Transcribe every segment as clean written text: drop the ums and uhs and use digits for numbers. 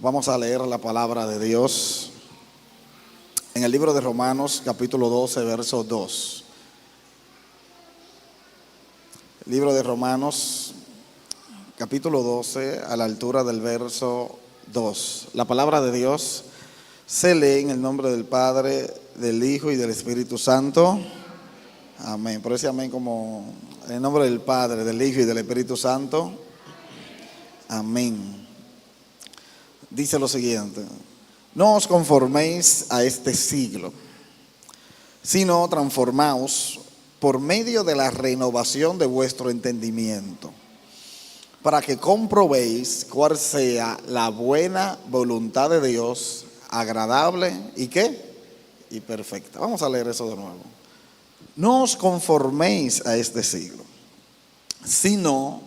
Vamos a leer la palabra de Dios en el libro de Romanos, capítulo 12, verso 2. Libro de Romanos, capítulo 12, a la altura del verso 2. La palabra de Dios se lee en el nombre del Padre, del Hijo y del Espíritu Santo. Amén. Por ese amén como en el nombre del Padre, del Hijo y del Espíritu Santo. Amén. Dice lo siguiente: no os conforméis a este siglo, sino transformaos por medio de la renovación de vuestro entendimiento, para que comprobéis cuál sea la buena voluntad de Dios, agradable y ¿qué? Y perfecta. Vamos a leer eso de nuevo. No os conforméis a este siglo, sino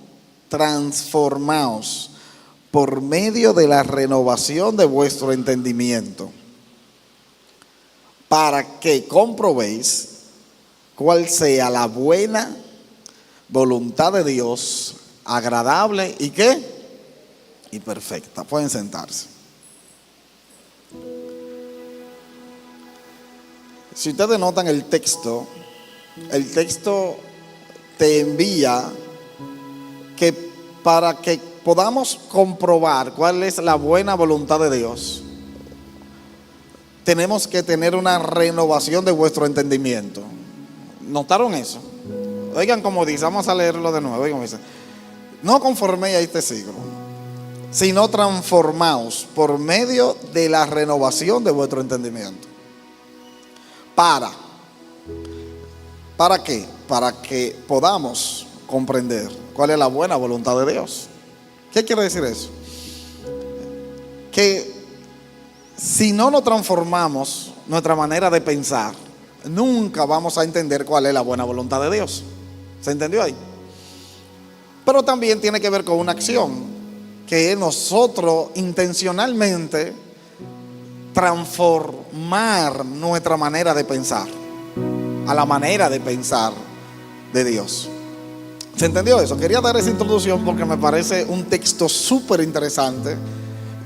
transformaos por medio de la renovación de vuestro entendimiento, para que comprobéis cuál sea la buena voluntad de Dios, agradable y ¿qué? Y perfecta. Pueden sentarse. Si ustedes notan el texto te envía que para que podamos comprobar cuál es la buena voluntad de Dios, tenemos que tener una renovación de vuestro entendimiento. ¿Notaron eso? Oigan como dice, vamos a leerlo de nuevo. Oigan como dice: no conforméis a este siglo, sino transformaos por medio de la renovación de vuestro entendimiento. ¿Para qué? Para que podamos comprender cuál es la buena voluntad de Dios. ¿Qué quiere decir eso? Que si no nos transformamos nuestra manera de pensar, nunca vamos a entender cuál es la buena voluntad de Dios. ¿Se entendió ahí? Pero también tiene que ver con una acción, que es nosotros intencionalmente transformar nuestra manera de pensar a la manera de pensar de Dios. ¿Se entendió eso? Quería dar esa introducción porque me parece un texto súper interesante,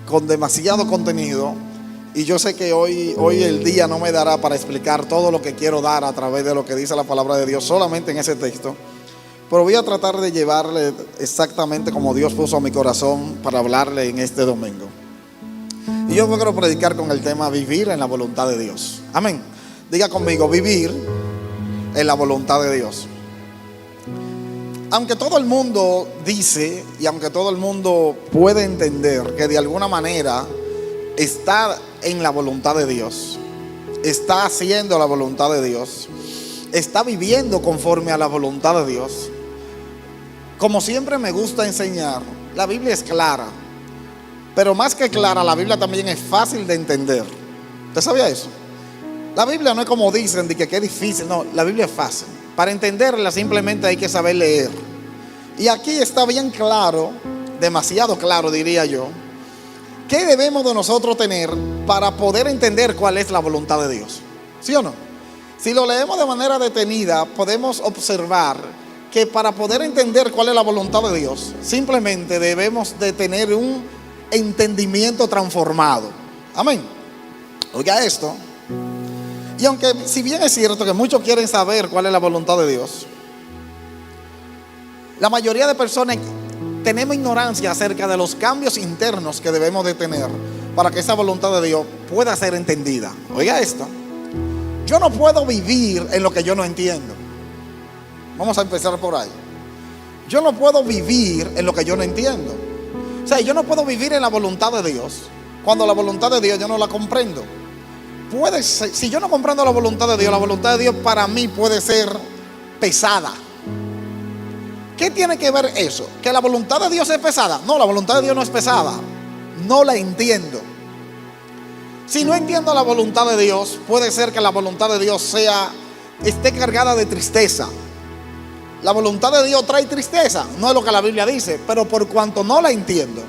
con demasiado contenido, y yo sé que hoy el día no me dará para explicar todo lo que quiero dar a través de lo que dice la palabra de Dios solamente en ese texto, pero voy a tratar de llevarle exactamente como Dios puso a mi corazón para hablarle en este domingo. Y yo quiero predicar con el tema vivir en la voluntad de Dios. Amén. Diga conmigo: vivir en la voluntad de Dios. Aunque todo el mundo dice y aunque todo el mundo puede entender que de alguna manera está en la voluntad de Dios, está haciendo la voluntad de Dios, está viviendo conforme a la voluntad de Dios, como siempre me gusta enseñar, la Biblia es clara, pero más que clara, la Biblia también es fácil de entender. ¿Usted sabía eso? La Biblia no es como dicen de que es difícil, no, la Biblia es fácil. Para entenderla simplemente hay que saber leer. Y aquí está bien claro, demasiado claro diría yo, qué debemos de nosotros tener para poder entender cuál es la voluntad de Dios. ¿Sí o no? Si lo leemos de manera detenida, podemos observar que para poder entender cuál es la voluntad de Dios, simplemente debemos de tener un entendimiento transformado. Amén. Oiga esto. Y aunque si bien es cierto que muchos quieren saber cuál es la voluntad de Dios, la mayoría de personas tenemos ignorancia acerca de los cambios internos que debemos de tener para que esa voluntad de Dios pueda ser entendida. Oiga esto: yo no puedo vivir en lo que yo no entiendo. Vamos a empezar por ahí. Yo no puedo vivir en lo que yo no entiendo. O sea, yo no puedo vivir en la voluntad de Dios cuando la voluntad de Dios yo no la comprendo. Puede ser, si yo no comprendo la voluntad de Dios, la voluntad de Dios para mí puede ser pesada. ¿Qué tiene que ver eso? ¿Que la voluntad de Dios es pesada? No, la voluntad de Dios no es pesada. No la entiendo. Si no entiendo la voluntad de Dios, puede ser que la voluntad de Dios esté cargada de tristeza. La voluntad de Dios trae tristeza, no es lo que la Biblia dice, pero por cuanto no la entiendo,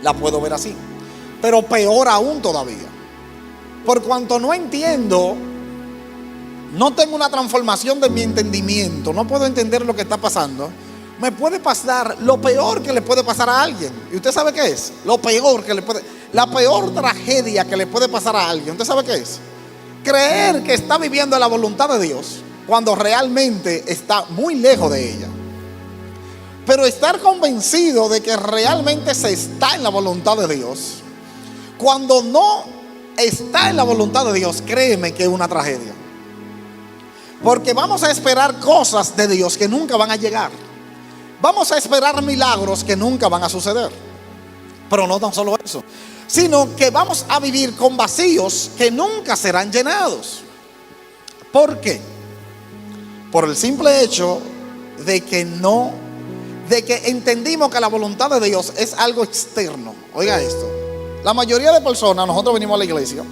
la puedo ver así. Pero peor aún todavía, por cuanto no entiendo, no tengo una transformación de mi entendimiento, no puedo entender lo que está pasando, me puede pasar lo peor que le puede pasar a alguien. ¿Y usted sabe qué es? Lo peor que le puede... La peor tragedia que le puede pasar a alguien, ¿usted sabe qué es? Creer que está viviendo la voluntad de Dios cuando realmente está muy lejos de ella. Pero estar convencido de que realmente se está en la voluntad de Dios, cuando no está en la voluntad de Dios, créeme que es una tragedia. Porque vamos a esperar cosas de Dios que nunca van a llegar. Vamos a esperar milagros que nunca van a suceder. Pero no tan solo eso, sino que vamos a vivir con vacíos que nunca serán llenados. ¿Por qué? Por el simple hecho de que entendimos que la voluntad de Dios es algo externo. Oiga esto, la mayoría de personas, nosotros venimos a la iglesia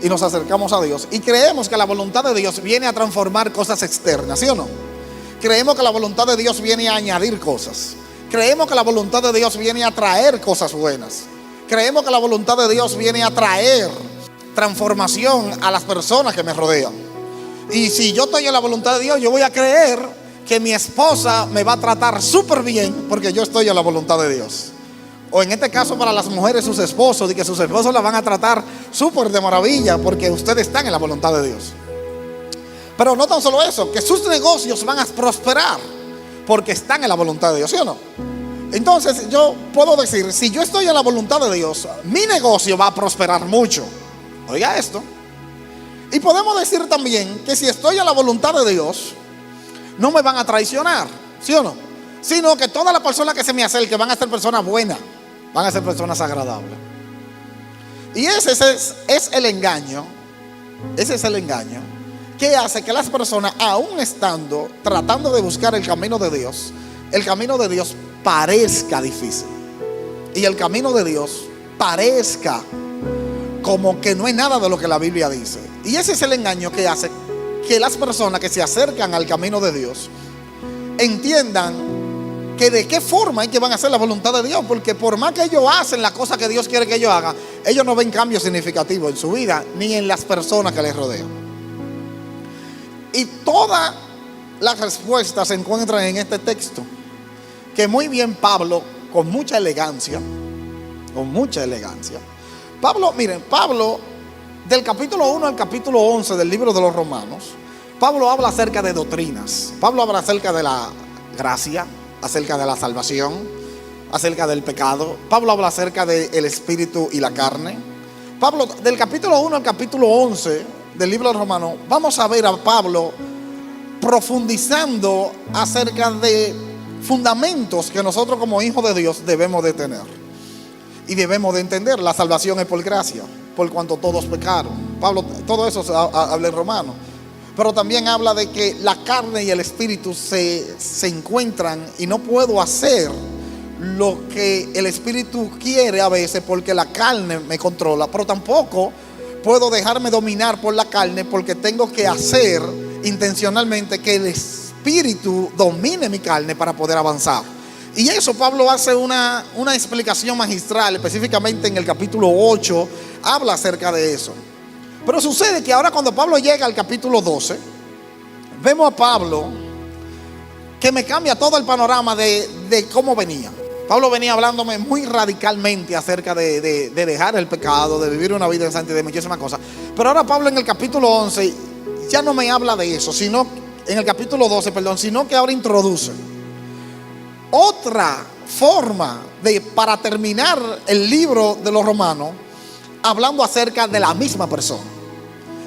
y nos acercamos a Dios y creemos que la voluntad de Dios viene a transformar cosas externas, ¿sí o no? Creemos que la voluntad de Dios viene a añadir cosas. Creemos que la voluntad de Dios viene a traer cosas buenas. Creemos que la voluntad de Dios viene a traer transformación a las personas que me rodean. Y si yo estoy en la voluntad de Dios, yo voy a creer que mi esposa me va a tratar súper bien porque yo estoy en la voluntad de Dios. O en este caso para las mujeres, sus esposos, y que sus esposos la van a tratar súper de maravilla porque ustedes están en la voluntad de Dios. Pero no tan solo eso, que sus negocios van a prosperar porque están en la voluntad de Dios, ¿sí o no? Entonces yo puedo decir, si yo estoy en la voluntad de Dios, mi negocio va a prosperar mucho. Oiga esto. Y podemos decir también que si estoy en la voluntad de Dios, no me van a traicionar, ¿sí o no? Sino que todas las personas que se me acerquen van a ser personas buenas, van a ser personas agradables. Y ese es el engaño. Ese es el engaño que hace que las personas, aún estando tratando de buscar el camino de Dios parezca difícil. Y el camino de Dios parezca como que no es nada de lo que la Biblia dice. Y ese es el engaño que hace que las personas que se acercan al camino de Dios entiendan que de qué forma es que van a hacer la voluntad de Dios. Porque por más que ellos hacen la cosa que Dios quiere que ellos hagan, ellos no ven cambios significativos en su vida ni en las personas que les rodean. Y todas las respuestas se encuentran en este texto, que muy bien Pablo, con mucha elegancia, Pablo, miren, Pablo, del capítulo 1 al capítulo 11 del libro de los Romanos, Pablo habla acerca de doctrinas. Pablo habla acerca de la gracia, acerca de la salvación, acerca del pecado. Pablo habla acerca del espíritu y la carne. Pablo, del capítulo 1 al capítulo 11 del libro de los Romanos, vamos a ver a Pablo profundizando acerca de fundamentos que nosotros como hijos de Dios debemos de tener y debemos de entender. La salvación es por gracia, por cuanto todos pecaron. Pablo, todo eso habla en Romanos. Pero también habla de que la carne y el espíritu se encuentran y no puedo hacer lo que el espíritu quiere a veces porque la carne me controla, pero tampoco puedo dejarme dominar por la carne porque tengo que hacer intencionalmente que el espíritu domine mi carne para poder avanzar. Y eso Pablo hace una explicación magistral, específicamente en el capítulo 8, habla acerca de eso. Pero sucede que ahora cuando Pablo llega al capítulo 12, vemos a Pablo que me cambia todo el panorama de cómo venía. Pablo venía hablándome muy radicalmente acerca de dejar el pecado, de vivir una vida en santidad, de muchísimas cosas. Pero ahora Pablo en el capítulo 11 ya no me habla de eso, sino en el capítulo 12, sino que ahora introduce otra forma para terminar el libro de los Romanos, hablando acerca de la misma persona,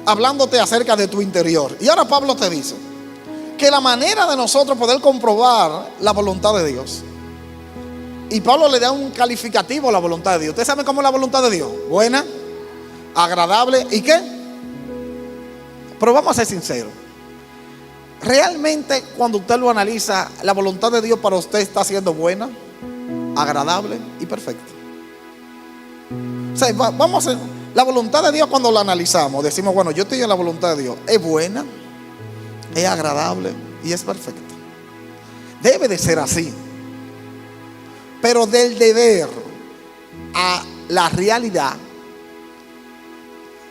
hablándote acerca de tu interior. Y ahora Pablo te dice que la manera de nosotros poder comprobar la voluntad de Dios, y Pablo le da un calificativo a la voluntad de Dios. ¿Usted sabe cómo es la voluntad de Dios? Buena, agradable, ¿y qué? Pero vamos a ser sinceros. Realmente cuando usted lo analiza, la voluntad de Dios para usted está siendo buena, agradable y perfecta. O sea, vamos a la voluntad de Dios, cuando la analizamos, decimos, bueno, yo estoy en la voluntad de Dios. Es buena, es agradable y es perfecta. Debe de ser así. Pero del deber a la realidad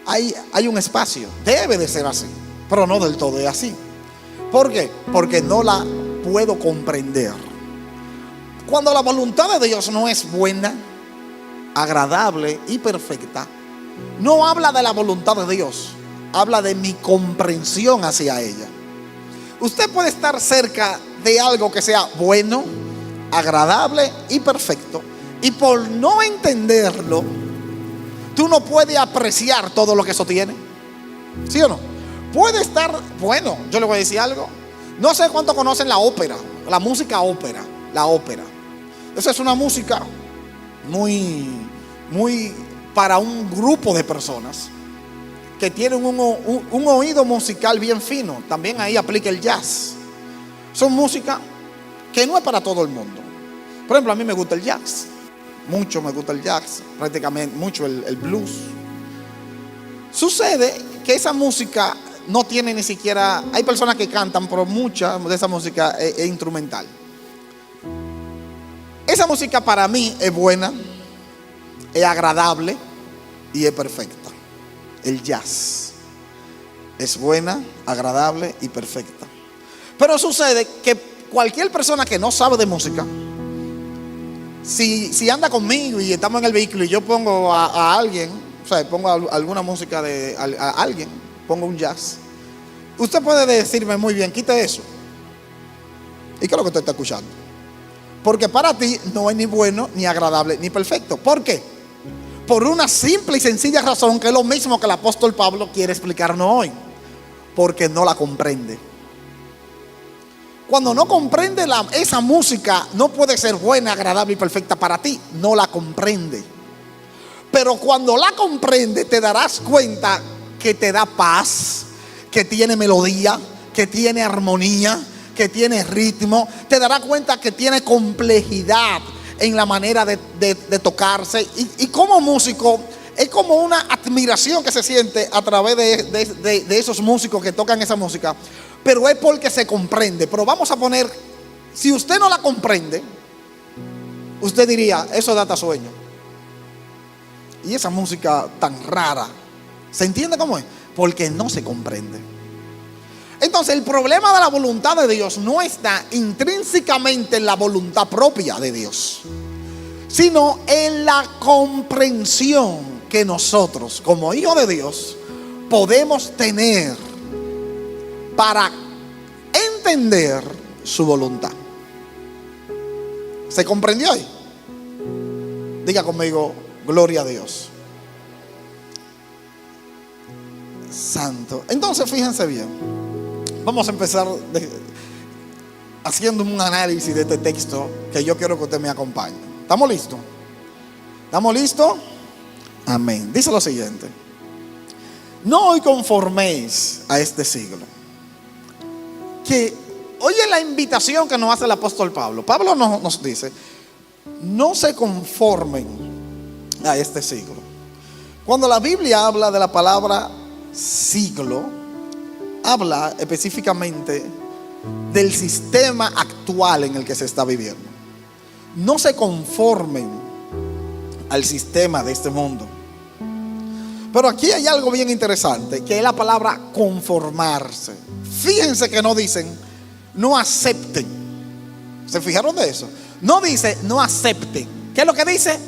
hay un espacio. Debe de ser así, pero no del todo es así. ¿Por qué? Porque no la puedo comprender. Cuando la voluntad de Dios no es buena, agradable y perfecta, no habla de la voluntad de Dios, habla de mi comprensión hacia ella. Usted puede estar cerca de algo que sea bueno, agradable y perfecto, y por no entenderlo, tú no puedes apreciar todo lo que eso tiene. ¿Sí o no? Puede estar, bueno, yo le voy a decir algo. No sé cuánto conocen la ópera, la música ópera, la ópera. Esa es una música muy para un grupo de personas que tienen un oído musical bien fino. También ahí aplica el jazz. Son música que no es para todo el mundo. Por ejemplo, a mí me gusta el jazz. Mucho me gusta el jazz. Prácticamente mucho el blues. Sucede que esa música no tiene ni siquiera... Hay personas que cantan, pero mucha de esa música es instrumental. Esa música para mí es buena, es agradable y es perfecta. El jazz es buena, agradable y perfecta. Pero sucede que cualquier persona que no sabe de música, si anda conmigo y estamos en el vehículo y yo pongo a alguien, o sea, pongo alguna música de a alguien, pongo un jazz, usted puede decirme muy bien, quite eso. ¿Y qué es lo que usted está escuchando? Porque para ti no es ni bueno, ni agradable, ni perfecto. ¿Por qué? Por una simple y sencilla razón, que es lo mismo que el apóstol Pablo quiere explicarnos hoy. Porque no la comprende. Cuando no comprende esa música, no puede ser buena, agradable y perfecta para ti. No la comprende. Pero cuando la comprende, te darás cuenta que te da paz, que tiene melodía, que tiene armonía, que tiene ritmo. Te darás cuenta que tiene complejidad en la manera de tocarse. Y como músico, es como una admiración que se siente a través de esos músicos que tocan esa música. Pero es porque se comprende. Pero vamos a poner, si usted no la comprende, usted diría, eso da hasta sueño. Y esa música tan rara, ¿se entiende cómo es? Porque no se comprende. Entonces el problema de la voluntad de Dios no está intrínsecamente en la voluntad propia de Dios, sino en la comprensión que nosotros como hijos de Dios podemos tener para entender su voluntad. ¿Se comprendió ahí? Diga conmigo, gloria a Dios. Santo. Entonces fíjense bien. Vamos a empezar haciendo un análisis de este texto que yo quiero que usted me acompañe. ¿Estamos listos? ¿Estamos listos? Amén. Dice lo siguiente: no os conforméis a este siglo. Que oye la invitación que nos hace el apóstol Pablo. Pablo nos dice: no se conformen a este siglo. Cuando la Biblia habla de la palabra siglo, habla específicamente del sistema actual en el que se está viviendo. No se conformen al sistema de este mundo. Pero aquí hay algo bien interesante, que es la palabra conformarse. Fíjense que no dicen no acepten. ¿Se fijaron de eso? No dice no acepten. ¿Qué es lo que dice?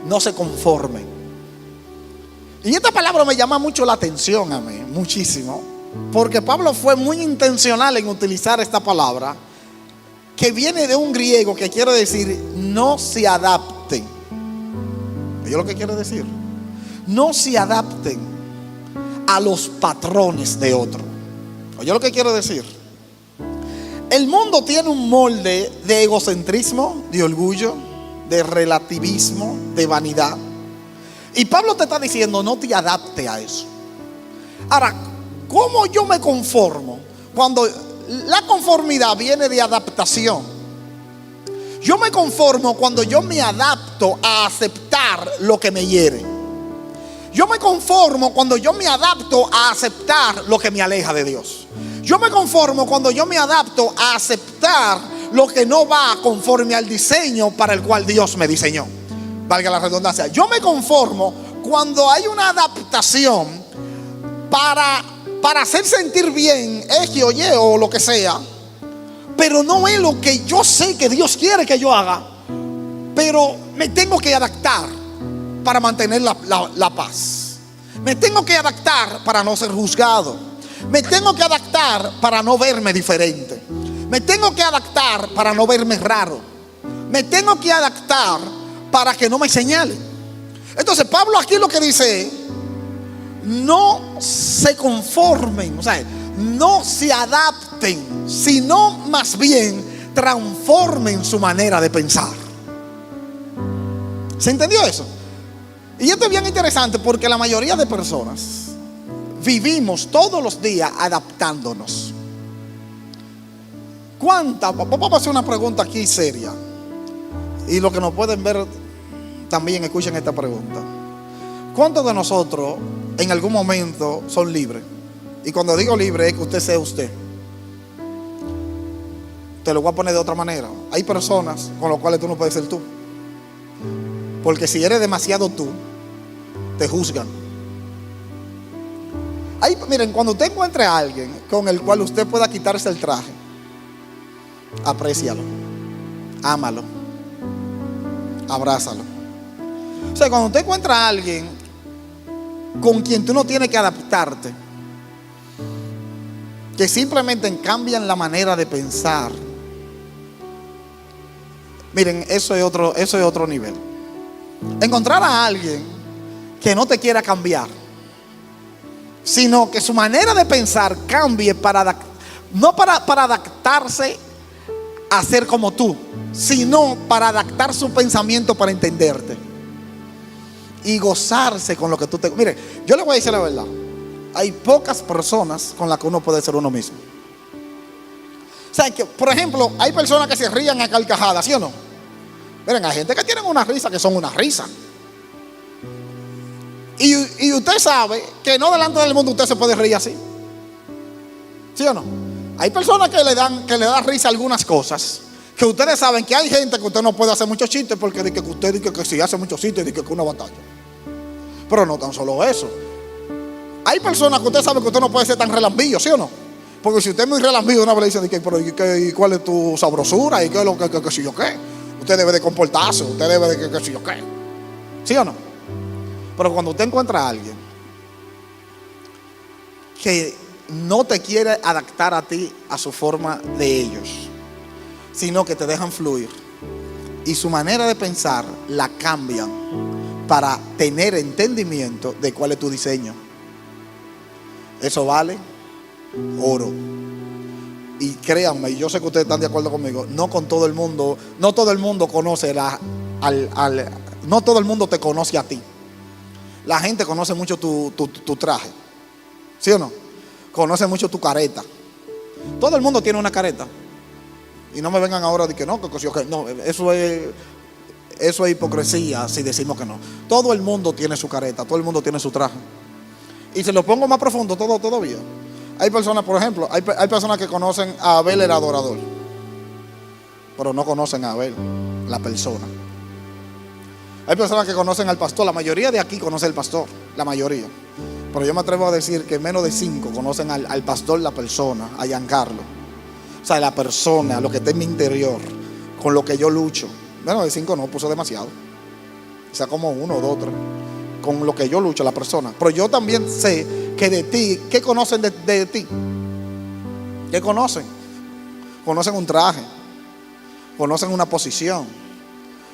No se conformen. Y esta palabra me llama mucho la atención a mí, muchísimo. Porque Pablo fue muy intencional en utilizar esta palabra, que viene de un griego que quiere decir no se adapten. ¿Oye lo que quiere decir? No se adapten a los patrones de otro. ¿Oye lo que quiere decir? El mundo tiene un molde de egocentrismo, de orgullo, de relativismo, de vanidad. Y Pablo te está diciendo no te adapte a eso. Ahora, ¿cómo yo me conformo? Cuando la conformidad viene de adaptación. Yo me conformo cuando yo me adapto a aceptar lo que me hiere. Yo me conformo cuando yo me adapto a aceptar lo que me aleja de Dios. Yo me conformo cuando yo me adapto a aceptar lo que no va conforme al diseño para el cual Dios me diseñó. Valga la redundancia. Yo me conformo cuando hay una adaptación para hacer sentir bien X o Y o lo que sea, pero no es lo que yo sé que Dios quiere que yo haga, pero me tengo que adaptar. para mantener la paz. Me tengo que adaptar para no ser juzgado. Me tengo que adaptar para no verme diferente. Me tengo que adaptar para no verme raro. Me tengo que adaptar para que no me señalen. Entonces Pablo aquí lo que dice es: no se conformen, o sea, no se adapten, sino más bien transformen su manera de pensar. ¿Se entendió eso? Y esto es bien interesante porque la mayoría de personas vivimos todos los días adaptándonos. Vamos a hacer una pregunta aquí seria, y los que nos pueden ver también escuchen esta pregunta. ¿Cuántos de nosotros en algún momento son libres? Y cuando digo libre es que usted sea usted. Te lo voy a poner de otra manera. Hay personas con las cuales tú no puedes ser tú, porque si eres demasiado tú, te juzgan. Miren, cuando usted encuentre a alguien con el cual usted pueda quitarse el traje, aprécialo, ámalo, abrázalo. O sea, cuando usted encuentra a alguien con quien tú no tienes que adaptarte, que simplemente cambian la manera de pensar, miren, eso es otro nivel. Encontrar a alguien que no te quiera cambiar, sino que su manera de pensar cambie no para adaptarse a ser como tú, sino para adaptar su pensamiento para entenderte y gozarse con lo que tú te... Mire, yo le voy a decir la verdad: hay pocas personas con las que uno puede ser uno mismo. O sea, que, por ejemplo, hay personas que se rían a carcajadas, ¿sí o no? Miren, hay gente que tienen una risa que son una risa. Y usted sabe que no delante del mundo usted se puede reír así, ¿sí o no? Hay personas que le dan risa a algunas cosas, que ustedes saben que hay gente que usted no puede hacer muchos chistes, porque dice que usted dice que si hace muchos chistes, dice que una batalla. Pero no tan solo eso. Hay personas que usted sabe que usted no puede ser tan relambillo, ¿sí o no? Porque si usted es muy relambillo, una vez le dice, pero ¿y cuál es tu sabrosura? ¿Y qué es lo que si yo qué? Usted debe de comportarse, usted debe de que si yo qué. ¿Sí o no? Pero cuando usted encuentra a alguien que no te quiere adaptar a ti, a su forma de ellos, sino que te dejan fluir, y su manera de pensar la cambian para tener entendimiento de cuál es tu diseño, eso vale oro. Y créanme, y yo sé que ustedes están de acuerdo conmigo, no todo el mundo conoce no todo el mundo te conoce a ti. La gente conoce mucho tu traje, ¿sí o no? Conoce mucho tu careta. Todo el mundo tiene una careta. Y no me vengan ahora de que no, eso es hipocresía si decimos que no. Todo el mundo tiene su careta, todo el mundo tiene su traje. Y si lo pongo más profundo todavía, hay personas, por ejemplo, hay personas que conocen a Abel el adorador, pero no conocen a Abel, la persona. Hay personas que conocen al pastor. La mayoría de aquí conoce al pastor, la mayoría. Pero yo me atrevo a decir que menos de 5 conocen al pastor, la persona, a Giancarlo. O sea, la persona, lo que está en mi interior, con lo que yo lucho. Menos de 5 no, puso demasiado. O sea, como 1, 2, 3. Con lo que yo lucho, la persona. Pero yo también sé que de ti, ¿qué conocen de ti? ¿Qué conocen? Conocen un traje, conocen una posición,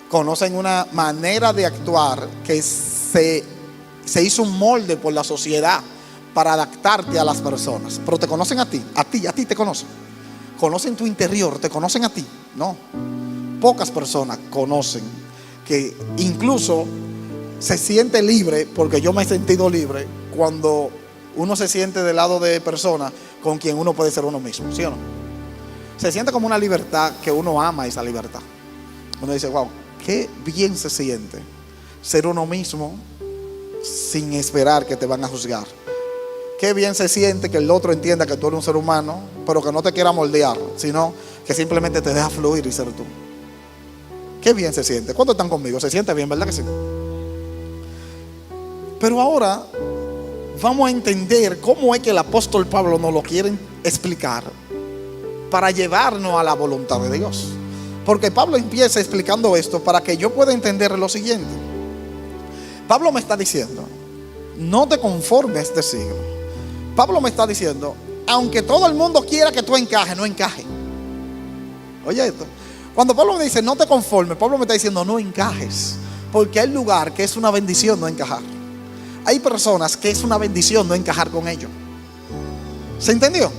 conocen una manera de actuar que se hizo un molde por la sociedad para adaptarte a las personas. Pero te conocen a ti te conocen. Conocen tu interior, te conocen a ti. No, pocas personas conocen, que incluso se siente libre, porque yo me he sentido libre cuando uno se siente del lado de personas con quien uno puede ser uno mismo, ¿sí o no? Se siente como una libertad que uno ama esa libertad. Uno dice, wow, qué bien se siente ser uno mismo sin esperar que te van a juzgar. Qué bien se siente que el otro entienda que tú eres un ser humano, pero que no te quiera moldear, sino que simplemente te deja fluir y ser tú. Qué bien se siente. ¿Cuántos están conmigo? Se siente bien, ¿verdad que sí? Pero ahora vamos a entender cómo es que el apóstol Pablo nos lo quiere explicar para llevarnos a la voluntad de Dios. Porque Pablo empieza explicando esto para que yo pueda entender lo siguiente. Pablo me está diciendo, no te conformes a este siglo. Pablo me está diciendo, aunque todo el mundo quiera que tú encajes, no encaje. Oye esto, cuando Pablo me dice no te conformes, Pablo me está diciendo no encajes, porque hay lugar que es una bendición no encajar. Hay personas que es una bendición no encajar con ellos. ¿Se entendió?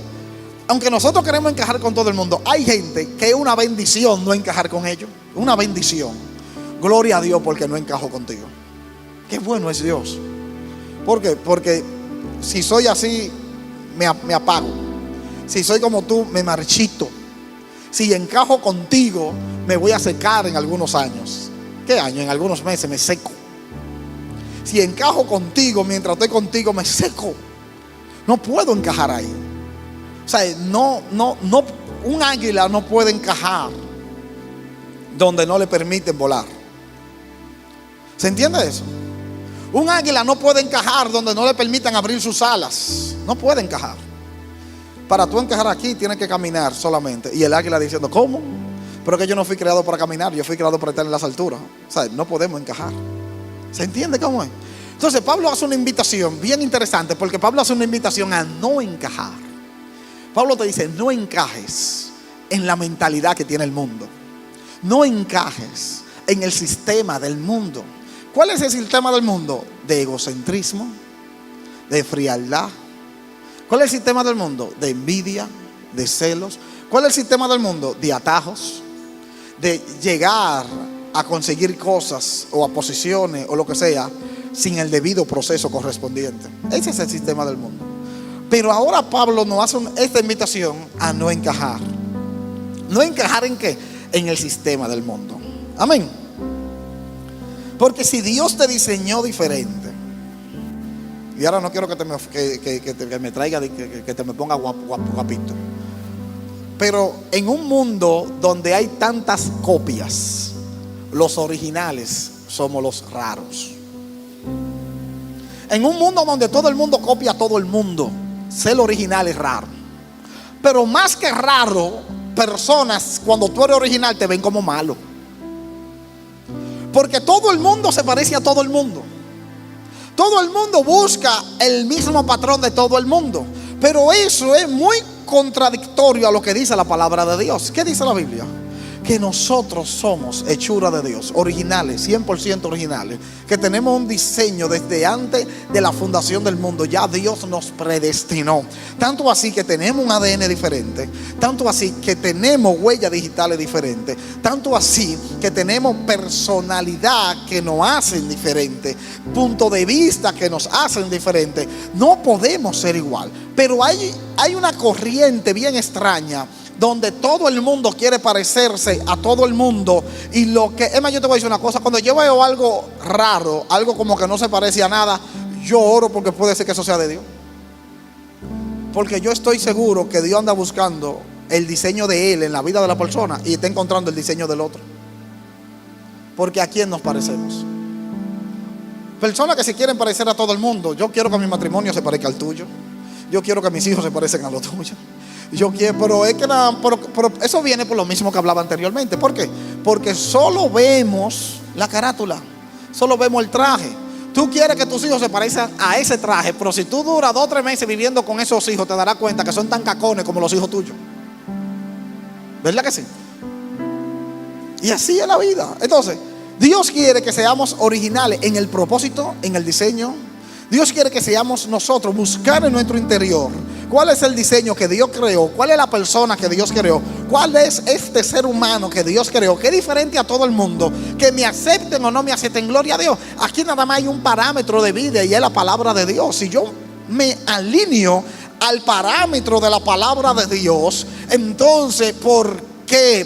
Aunque nosotros queremos encajar con todo el mundo, hay gente que es una bendición no encajar con ellos. Una bendición. Gloria a Dios porque no encajo contigo. Qué bueno es Dios. ¿Por qué? Porque si soy así, me apago. Si soy como tú, me marchito. Si encajo contigo, me voy a secar en algunos años. ¿Qué año? En algunos meses me seco. Si encajo contigo, mientras estoy contigo, me seco. No puedo encajar ahí. O sea, un águila no puede encajar donde no le permiten volar. ¿Se entiende eso? Un águila no puede encajar donde no le permitan abrir sus alas. No puede encajar. Para tú encajar aquí tienes que caminar solamente. Y el águila diciendo, ¿cómo? Pero que yo no fui creado para caminar, yo fui creado para estar en las alturas. O sea, no podemos encajar. ¿Se entiende cómo es? Entonces Pablo hace una invitación bien interesante, porque Pablo hace una invitación a no encajar. Pablo te dice, no encajes en la mentalidad que tiene el mundo. No encajes en el sistema del mundo. ¿Cuál es el sistema del mundo? De egocentrismo, de frialdad. ¿Cuál es el sistema del mundo? De envidia, de celos. ¿Cuál es el sistema del mundo? De atajos, de llegar a conseguir cosas o a posiciones o lo que sea sin el debido proceso correspondiente. Ese es el sistema del mundo. Pero ahora Pablo nos hace esta invitación a no encajar. ¿No encajar en qué? En el sistema del mundo. Amén. Porque si Dios te diseñó diferente, y ahora no quiero que me traiga, que te me ponga guapito, pero en un mundo donde hay tantas copias, los originales somos los raros. En un mundo donde todo el mundo copia a todo el mundo, ser original es raro. Pero más que raro, personas cuando tú eres original te ven como malo. Porque todo el mundo se parece a todo el mundo. Todo el mundo busca el mismo patrón de todo el mundo. Pero eso es muy contradictorio a lo que dice la palabra de Dios. ¿Qué dice la Biblia? Que nosotros somos hechura de Dios, originales, 100% originales, que tenemos un diseño desde antes de la fundación del mundo. Ya Dios nos predestinó, tanto así que tenemos un ADN diferente, tanto así que tenemos huellas digitales diferentes, tanto así que tenemos personalidad que nos hacen diferentes, punto de vista que nos hacen diferentes. No podemos ser igual, pero hay una corriente bien extraña donde todo el mundo quiere parecerse a todo el mundo. Y lo que, es más, yo te voy a decir una cosa: cuando yo veo algo raro, algo como que no se parece a nada, yo oro porque puede ser que eso sea de Dios. Porque yo estoy seguro que Dios anda buscando el diseño de Él en la vida de la persona y está encontrando el diseño del otro. Porque ¿a quién nos parecemos? Personas que se quieren parecer a todo el mundo. Yo quiero que mi matrimonio se parezca al tuyo. Yo quiero que mis hijos se parezcan a los tuyos. Yo quiero, pero es que pero eso viene por lo mismo que hablaba anteriormente. ¿Por qué? Porque solo vemos la carátula, solo vemos el traje. Tú quieres que tus hijos se parezcan a ese traje, pero si tú duras 2 o 3 meses viviendo con esos hijos, te darás cuenta que son tan cacones como los hijos tuyos. ¿Verdad que sí? Y así es la vida. Entonces, Dios quiere que seamos originales en el propósito, en el diseño. Dios quiere que seamos nosotros, buscar en nuestro interior cuál es el diseño que Dios creó, cuál es la persona que Dios creó, cuál es este ser humano que Dios creó, que es diferente a todo el mundo, que me acepten o no me acepten, gloria a Dios. Aquí nada más hay un parámetro de vida y es la palabra de Dios. Si yo me alineo al parámetro de la palabra de Dios, entonces ¿por qué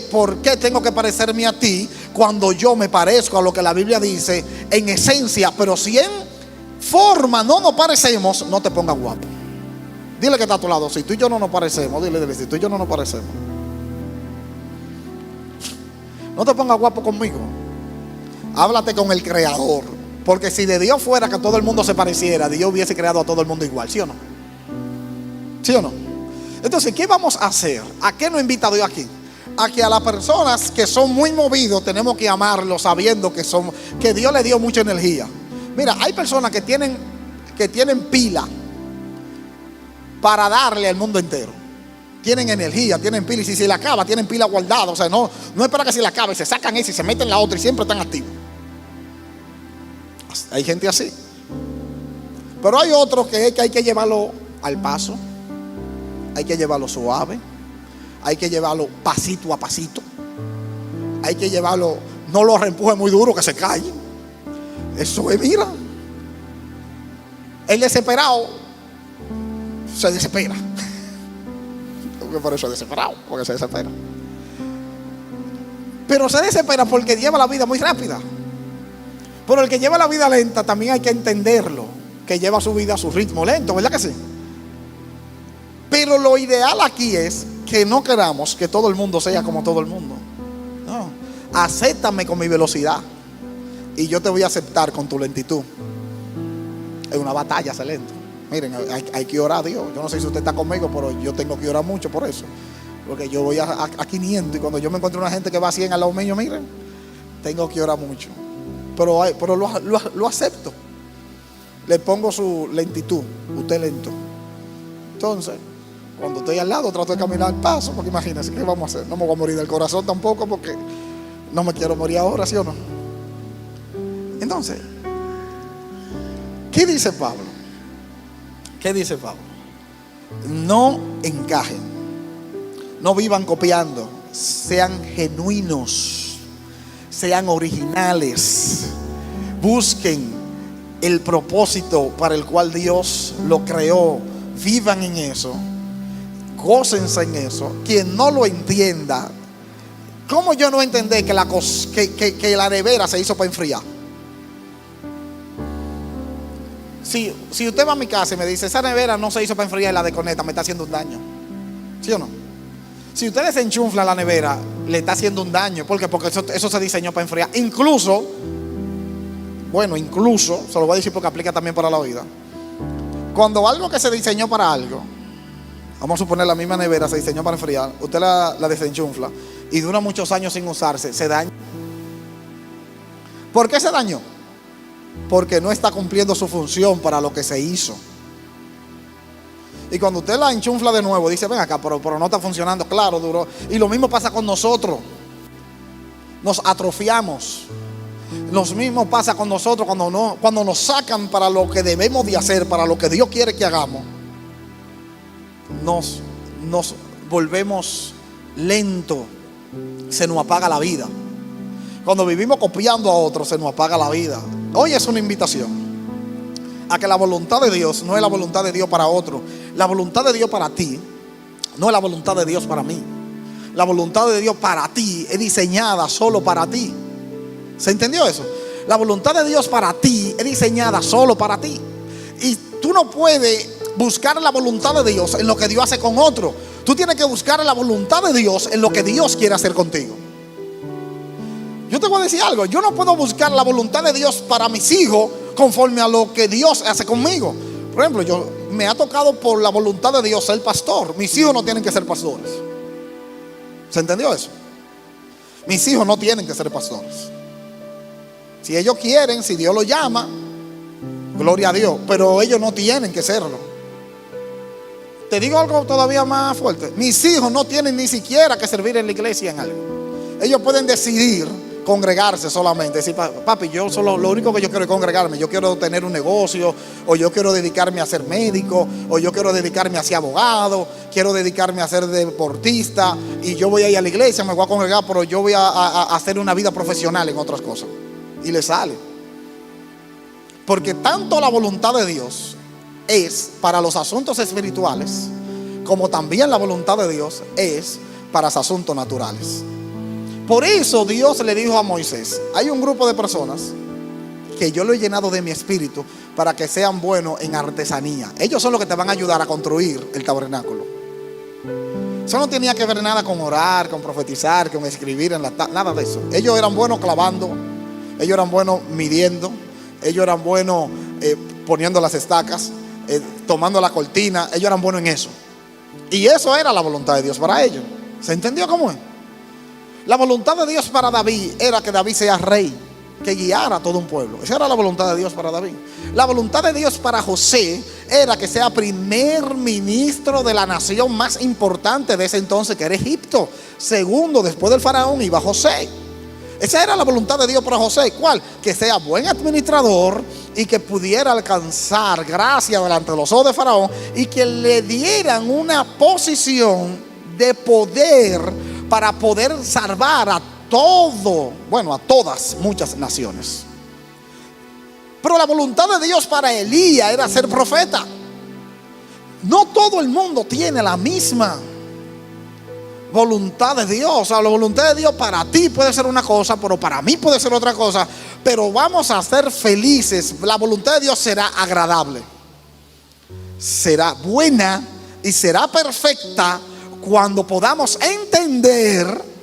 tengo que parecerme a ti cuando yo me parezco a lo que la Biblia dice en esencia? Pero si en forma no nos parecemos, no te pongas guapo. Dile que está a tu lado: si tú y yo no nos parecemos, dile, si tú y yo no nos parecemos, no te pongas guapo conmigo. Háblate con el Creador. Porque si de Dios fuera que todo el mundo se pareciera, Dios hubiese creado a todo el mundo igual, ¿sí o no? ¿Sí o no? Entonces, ¿qué vamos a hacer? ¿A qué nos invita Dios aquí? A que a las personas que son muy movidos tenemos que amarlos sabiendo que Dios le dio mucha energía. Mira, hay personas que tienen pila para darle al mundo entero. Tienen energía, tienen pila, y si se le acaba, tienen pila guardada. O sea, no es para que se le acabe, se sacan esa y se meten la otra y siempre están activos. Hay gente así. Pero hay otros que hay que llevarlo al paso, hay que llevarlo suave, hay que llevarlo pasito a pasito, hay que llevarlo, no lo reempuje muy duro que se cae. Eso es, mira, el desesperado se desespera. Por eso es desesperado, porque se desespera. Pero se desespera porque lleva la vida muy rápida. Pero el que lleva la vida lenta también hay que entenderlo, que lleva su vida a su ritmo lento, ¿verdad que sí? Pero lo ideal aquí es que no queramos que todo el mundo sea como todo el mundo. No, acéptame con mi velocidad y yo te voy a aceptar con tu lentitud. Es una batalla ser lento. Miren, hay que orar a Dios. Yo no sé si usted está conmigo, pero yo tengo que orar mucho por eso. Porque yo voy a 500 y cuando yo me encuentro una gente que va a 100 al lado mío, miren, tengo que orar mucho. Pero lo acepto. Le pongo su lentitud. Usted lento. Entonces, cuando estoy al lado, trato de caminar al paso. Porque imagínense, ¿qué vamos a hacer? No me voy a morir del corazón tampoco, porque no me quiero morir ahora, ¿sí o no? Entonces, ¿qué dice Pablo? ¿Qué dice Pablo? No encajen, no vivan copiando, sean genuinos, sean originales, busquen el propósito para el cual Dios lo creó, vivan en eso, gócense en eso. Quien no lo entienda, ¿cómo yo no entendí que la nevera se hizo para enfriar? Si usted va a mi casa y me dice, esa nevera no se hizo para enfriar y la desconecta, me está haciendo un daño. ¿Sí o no? Si usted desenchufla la nevera, le está haciendo un daño. ¿Por qué? Porque eso se diseñó para enfriar. Incluso, se lo voy a decir porque aplica también para la vida. Cuando algo que se diseñó para algo, vamos a suponer la misma nevera se diseñó para enfriar, usted la desenchufla y dura muchos años sin usarse, se daña. ¿Por qué se dañó? Porque no está cumpliendo su función para lo que se hizo. Y cuando usted la enchufla de nuevo, dice, ven acá, pero no está funcionando. Claro, duró. Y lo mismo pasa con nosotros. Nos atrofiamos. Lo mismo pasa con nosotros cuando nos sacan para lo que debemos de hacer, para lo que Dios quiere que hagamos. Nos volvemos lentos. Se nos apaga la vida. Cuando vivimos copiando a otros, se nos apaga la vida. Hoy es una invitación a que la voluntad de Dios no es la voluntad de Dios para otro. La voluntad de Dios para ti no es la voluntad de Dios para mí. La voluntad de Dios para ti es diseñada solo para ti. ¿Se entendió eso? La voluntad de Dios para ti es diseñada solo para ti. Y tú no puedes buscar la voluntad de Dios en lo que Dios hace con otro. Tú tienes que buscar la voluntad de Dios en lo que Dios quiere hacer contigo. Yo te voy a decir algo, yo no puedo buscar la voluntad de Dios para mis hijos conforme a lo que Dios hace conmigo. Por ejemplo, me ha tocado por la voluntad de Dios ser pastor. Mis hijos no tienen que ser pastores. ¿Se entendió eso? Mis hijos no tienen que ser pastores. Si ellos quieren, si Dios los llama, gloria a Dios, pero ellos no tienen que serlo. Te digo algo todavía más fuerte. Mis hijos no tienen ni siquiera que servir en la iglesia en algo. Ellos pueden decidir congregarse solamente, decir, papi, lo único que yo quiero es congregarme. Yo quiero tener un negocio, o yo quiero dedicarme a ser médico, o yo quiero dedicarme a ser abogado, quiero dedicarme a ser deportista, y yo voy a ir a la iglesia, me voy a congregar, pero yo voy a hacer una vida profesional en otras cosas. Y le sale. Porque tanto la voluntad de Dios es para los asuntos espirituales, como también la voluntad de Dios es para los asuntos naturales. Por eso Dios le dijo a Moisés, hay un grupo de personas que yo lo he llenado de mi espíritu para que sean buenos en artesanía. Ellos son los que te van a ayudar a construir el tabernáculo. Eso no tenía que ver nada con orar, con profetizar, con escribir nada de eso. Ellos eran buenos clavando, ellos eran buenos midiendo, ellos eran buenos poniendo las estacas, tomando la cortina. Ellos eran buenos en eso. Y eso era la voluntad de Dios para ellos. ¿Se entendió cómo es? La voluntad de Dios para David era que David sea rey. que guiara a todo un pueblo. Esa era la voluntad de Dios para David. La voluntad de Dios para José era que sea primer ministro de la nación más importante de ese entonces, que era Egipto. Segundo, después del faraón, iba José. Esa era la voluntad de Dios para José. ¿Cuál? Que sea buen administrador y que pudiera alcanzar gracia delante de los ojos de faraón, y que le dieran una posición de poder para poder salvar a todas, muchas naciones. Pero la voluntad de Dios para Elías era ser profeta. No todo el mundo tiene la misma voluntad de Dios. O sea, la voluntad de Dios para ti puede ser una cosa, pero para mí puede ser otra cosa. Pero vamos a ser felices. La voluntad de Dios será agradable, será buena y será perfecta cuando podamos entender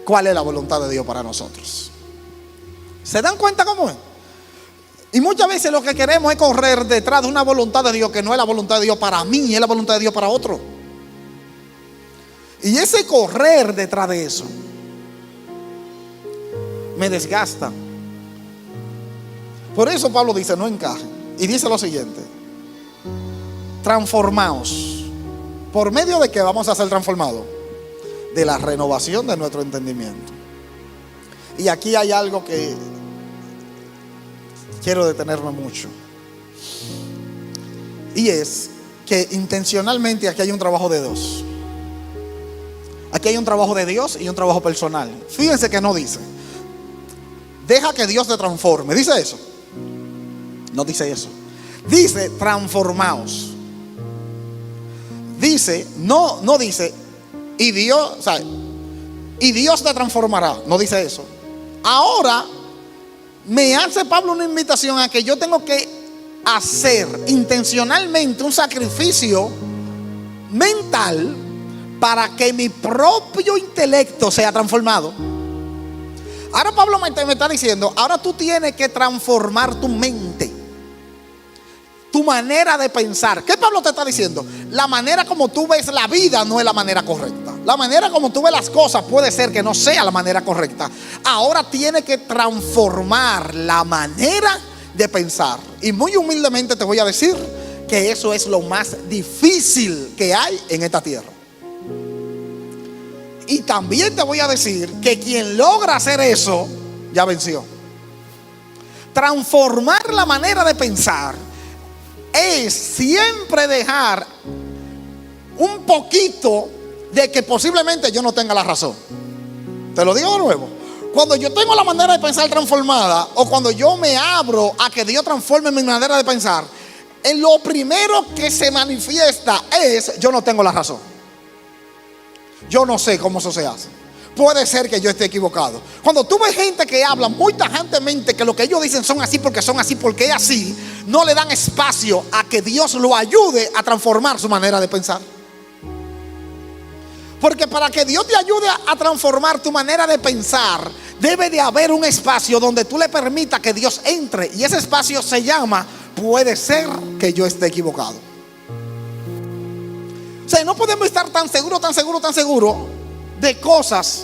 cuál es la voluntad de Dios para nosotros. ¿Se dan cuenta cómo es? Y muchas veces lo que queremos es correr detrás de una voluntad de Dios que no es la voluntad de Dios para mí, es la voluntad de Dios para otro. Y ese correr detrás de eso me desgasta. Por eso Pablo dice: no encajen. Y dice lo siguiente: transformaos. ¿Por medio de qué vamos a ser transformados? De la renovación de nuestro entendimiento. Y aquí hay algo que quiero detenerme mucho, y es que intencionalmente aquí hay un trabajo de dos. Aquí hay un trabajo de Dios y un trabajo personal. Fíjense que no dice: deja que Dios te transforme. ¿Dice eso? No dice eso. Dice: transformaos. Dice, no dice y Dios, o sea, y Dios te transformará. No dice eso. Ahora me hace Pablo una invitación a que yo tengo que hacer intencionalmente un sacrificio mental para que mi propio intelecto sea transformado. Ahora Pablo me está diciendo: ahora tú tienes que transformar tu mente, tu manera de pensar. ¿Qué Pablo te está diciendo? La manera como tú ves la vida no es la manera correcta. La manera como tú ves las cosas puede ser que no sea la manera correcta. Ahora tienes que transformar la manera de pensar. Y muy humildemente te voy a decir que eso es lo más difícil que hay en esta tierra. Y también te voy a decir que quien logra hacer eso ya venció. Transformar la manera de pensar es siempre dejar un poquito de que posiblemente yo no tenga la razón. Te lo digo de nuevo: cuando yo tengo la manera de pensar transformada, o cuando yo me abro a que Dios transforme mi manera de pensar, lo primero que se manifiesta es: yo no tengo la razón, yo no sé cómo eso se hace, puede ser que yo esté equivocado. Cuando tú ves gente que habla muy tajantemente que lo que ellos dicen son así porque es así, no le dan espacio a que Dios lo ayude a transformar su manera de pensar. Porque para que Dios te ayude a transformar tu manera de pensar, debe de haber un espacio donde tú le permitas que Dios entre. Y ese espacio se llama: puede ser que yo esté equivocado. O sea, no podemos estar tan seguros de cosas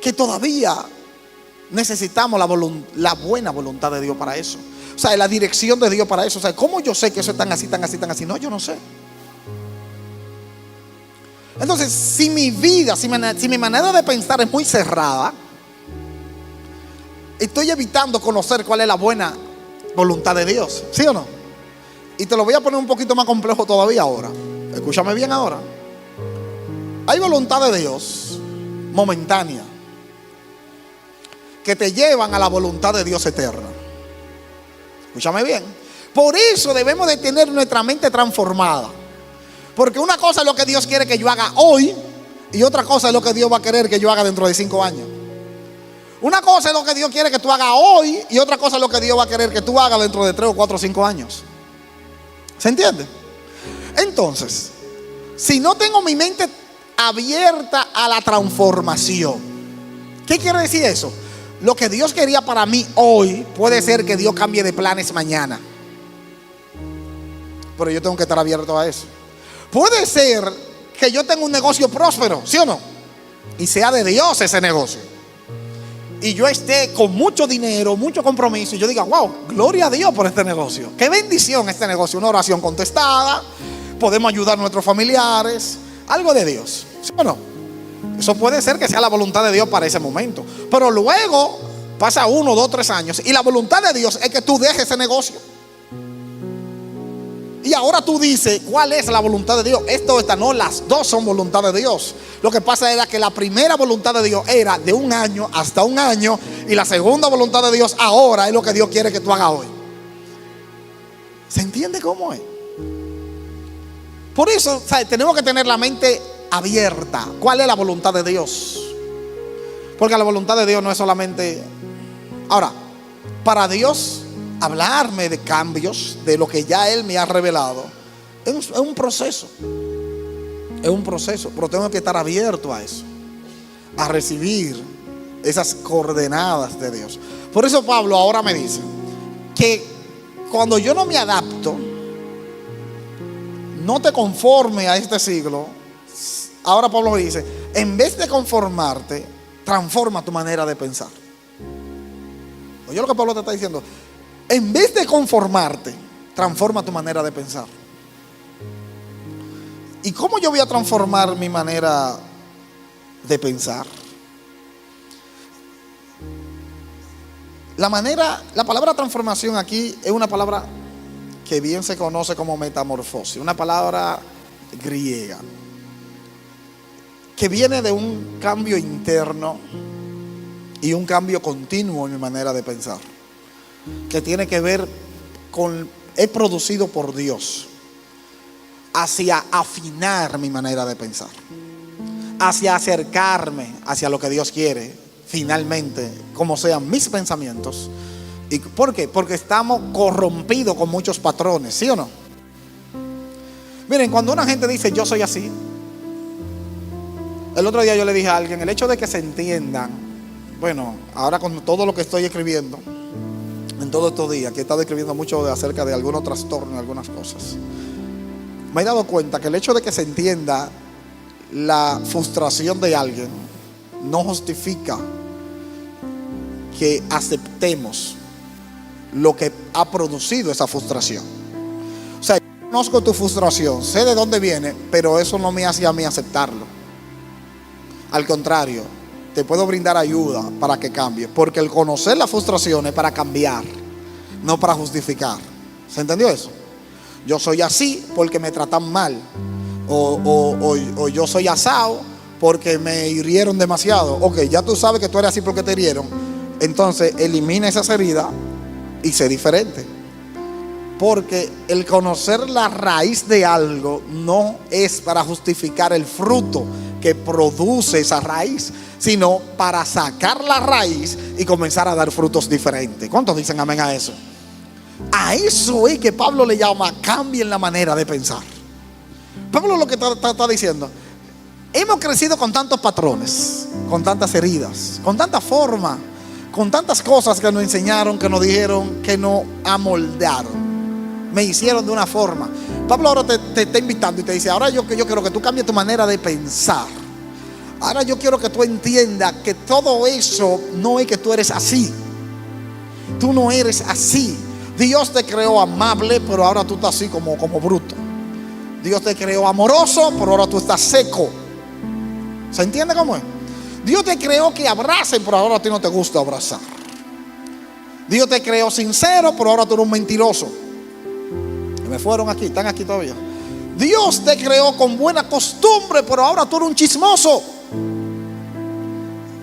que todavía necesitamos la buena voluntad de Dios para eso. O sea, la dirección de Dios para eso. O sea, ¿cómo yo sé que eso es tan así? No, yo no sé. Entonces, si mi vida, si mi manera de pensar es muy cerrada, estoy evitando conocer cuál es la buena voluntad de Dios. ¿Sí o no? Y te lo voy a poner un poquito más complejo todavía ahora. Escúchame bien ahora. Hay voluntad de Dios momentánea que te llevan a la voluntad de Dios eterna. Escúchame bien. Por eso debemos de tener nuestra mente transformada. Porque una cosa es lo que Dios quiere que yo haga hoy, y otra cosa es lo que Dios va a querer que yo haga dentro de 5 años. Una cosa es lo que Dios quiere que tú hagas hoy, y otra cosa es lo que Dios va a querer que tú hagas dentro de 3 o 4 o 5 años. ¿Se entiende? Entonces, si no tengo mi mente abierta a la transformación, ¿qué quiere decir eso? Lo que Dios quería para mí hoy, puede ser que Dios cambie de planes mañana. Pero yo tengo que estar abierto a eso. Puede ser que yo tenga un negocio próspero, ¿sí o no? Y sea de Dios ese negocio. y yo esté con mucho dinero, mucho compromiso, y yo diga, wow, gloria a Dios por este negocio. Qué bendición este negocio, una oración contestada, podemos ayudar a nuestros familiares, algo de Dios, ¿sí o no? Eso puede ser que sea la voluntad de Dios para ese momento, pero luego pasa 1, 2, 3 años y la voluntad de Dios es que tú dejes ese negocio. Y ahora tú dices, ¿cuál es la voluntad de Dios? Esto o esta, no, las dos son voluntad de Dios. Lo que pasa era que la primera voluntad de Dios era de 1 año hasta 1 año, y la segunda voluntad de Dios ahora es lo que Dios quiere que tú hagas hoy. ¿Se entiende cómo es? Por eso, ¿sabes? Tenemos que tener la mente abierta. ¿Cuál es la voluntad de Dios? Porque la voluntad de Dios no es solamente... Ahora, para Dios hablarme de cambios, de lo que ya Él me ha revelado, es un proceso. Es un proceso, pero tengo que estar abierto a eso, a recibir esas coordenadas de Dios. Por eso Pablo ahora me dice que cuando yo no me adapto, no te conforme a este siglo. Ahora Pablo me dice, en vez de conformarte, transforma tu manera de pensar. Oye lo que Pablo te está diciendo. En vez de conformarte, transforma tu manera de pensar. ¿Y cómo yo voy a transformar mi manera de pensar? La palabra transformación aquí es una palabra que bien se conoce como metamorfosis, una palabra griega que viene de un cambio interno y un cambio continuo en mi manera de pensar, que tiene que ver con, es producido por Dios, hacia afinar mi manera de pensar, hacia acercarme hacia lo que Dios quiere finalmente, como sean mis pensamientos. ¿Y por qué? Porque estamos corrompidos con muchos patrones, ¿sí o no? Miren, cuando una gente dice yo soy así, el otro día yo le dije a alguien, el hecho de que se entiendan, bueno, ahora con todo lo que estoy escribiendo en todos estos días, que he estado escribiendo mucho acerca de algunos trastornos, algunas cosas, me he dado cuenta que el hecho de que se entienda la frustración de alguien no justifica que aceptemos lo que ha producido esa frustración. O sea, yo conozco tu frustración, sé de dónde viene, pero eso no me hace a mí aceptarlo. Al contrario, te puedo brindar ayuda para que cambie, porque el conocer la frustración es para cambiar, no para justificar. ¿Se entendió eso? Yo soy así porque me tratan mal, o yo soy asado porque me hirieron demasiado. Ok, ya tú sabes que tú eres así porque te hirieron, entonces elimina esas heridas y sé diferente. Porque el conocer la raíz de algo no es para justificar el fruto que produce esa raíz, sino para sacar la raíz y comenzar a dar frutos diferentes. ¿Cuántos dicen amén a eso? A eso es que Pablo le llama cambien la manera de pensar. Pablo lo que está diciendo, hemos crecido con tantos patrones, con tantas heridas, con tanta forma, con tantas cosas que nos enseñaron, que nos dijeron, que nos amoldaron, me hicieron de una forma. Pablo ahora te está invitando y te dice, ahora yo quiero que tú cambies tu manera de pensar. Ahora yo quiero que tú entiendas que todo eso no es que tú eres así. Tú no eres así. Dios te creó amable, pero ahora tú estás así como bruto. Dios te creó amoroso, pero ahora tú estás seco. ¿Se entiende cómo es? Dios te creó que abracen, pero ahora a ti no te gusta abrazar. Dios te creó sincero, pero ahora tú eres un mentiroso. Me fueron aquí, están aquí todavía. Dios te creó con buena costumbre, pero ahora tú eres un chismoso.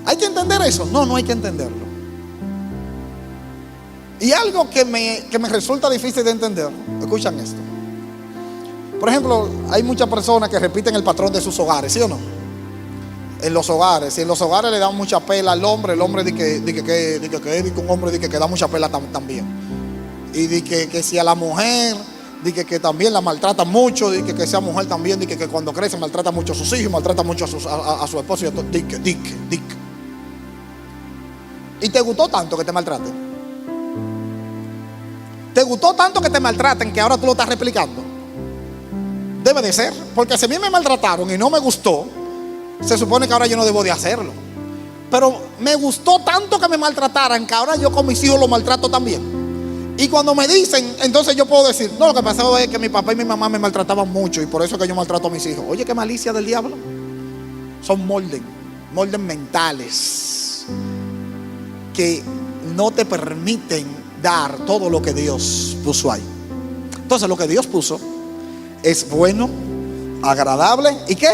¿Hay que entender eso? No, no hay que entenderlo. Y algo que me resulta difícil de entender, escuchan esto. Por ejemplo, hay muchas personas que repiten el patrón de sus hogares, ¿sí o no? En los hogares, si en los hogares le dan mucha pela al hombre, el hombre dice que un hombre dice que da mucha pela también. Y dice que si a la mujer dice que también la maltrata mucho, dice que esa mujer también dice que cuando crece maltrata mucho a sus hijos, maltrata mucho a su esposo. Dice. ¿Y te gustó tanto que te maltraten? ¿Te gustó tanto que te maltraten que ahora tú lo estás replicando? Debe de ser, porque si a mí me maltrataron y no me gustó, se supone que ahora yo no debo de hacerlo. Pero me gustó tanto que me maltrataran que ahora yo con mis hijos los maltrato también. Y cuando me dicen, entonces yo puedo decir, no, lo que pasaba es que mi papá y mi mamá me maltrataban mucho y por eso es que yo maltrato a mis hijos. Oye, qué malicia del diablo. Son moldes mentales que no te permiten dar todo lo que Dios puso ahí. Entonces lo que Dios puso es bueno, agradable y ¿qué?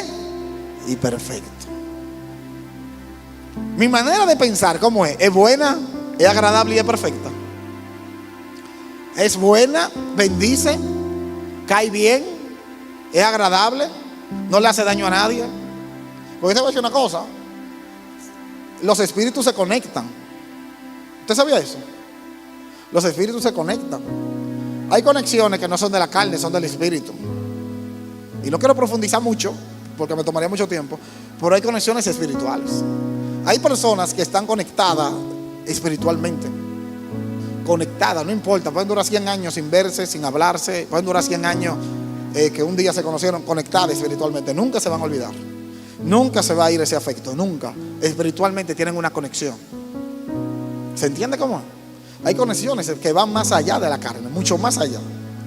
Y perfecto. Mi manera de pensar, ¿cómo es? Es buena, es agradable y es perfecta. Es buena, bendice, cae bien, es agradable, no le hace daño a nadie. Porque te voy a decir una cosa, los espíritus se conectan. ¿Usted sabía eso? Los espíritus se conectan. Hay conexiones que no son de la carne, son del espíritu. Y no quiero profundizar mucho, porque me tomaría mucho tiempo, pero hay conexiones espirituales. Hay personas que están conectadas espiritualmente. Conectadas, no importa, pueden durar 100 años sin verse, sin hablarse, pueden durar 100 años que un día se conocieron, conectadas espiritualmente. Nunca se van a olvidar. Nunca se va a ir ese afecto, nunca. Espiritualmente tienen una conexión. ¿Se entiende cómo es? Hay conexiones que van más allá de la carne, mucho más allá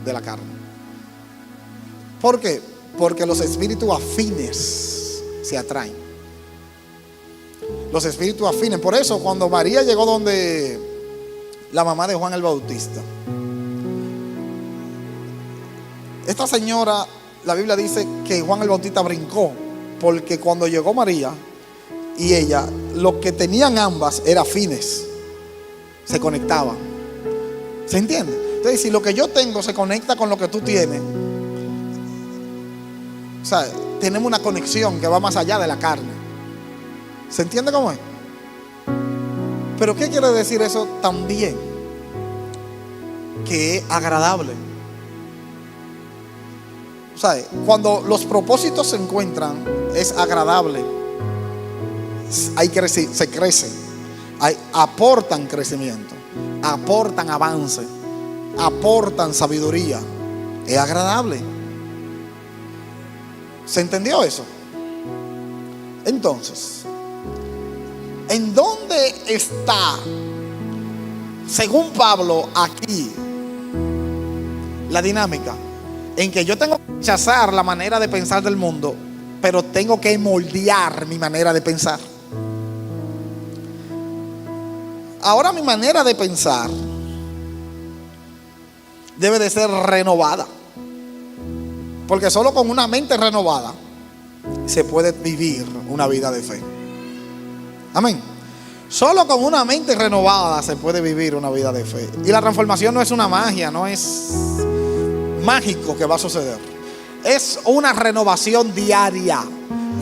de la carne. ¿Por qué? Porque los espíritus afines se atraen. Los espíritus afines. Por eso cuando María llegó donde la mamá de Juan el Bautista, esta señora, la Biblia dice que Juan el Bautista brincó, porque cuando llegó María y ella, lo que tenían ambas era afines. Se conectaban. ¿Se entiende? Entonces, si lo que yo tengo se conecta con lo que tú tienes, o sea, tenemos una conexión que va más allá de la carne. ¿Se entiende cómo es? Pero ¿qué quiere decir eso también? Que es agradable. O sea, cuando los propósitos se encuentran, es agradable. Se crece. Aportan crecimiento, aportan avance, aportan sabiduría. Es agradable. ¿Se entendió eso? Entonces, ¿en dónde está, según Pablo, aquí la dinámica? En que yo tengo que rechazar la manera de pensar del mundo, pero tengo que moldear mi manera de pensar. Ahora mi manera de pensar debe de ser renovada, porque solo con una mente renovada se puede vivir una vida de fe. Amén. Solo con una mente renovada se puede vivir una vida de fe. Y la transformación no es una magia, no es mágico que va a suceder. Es una renovación diaria.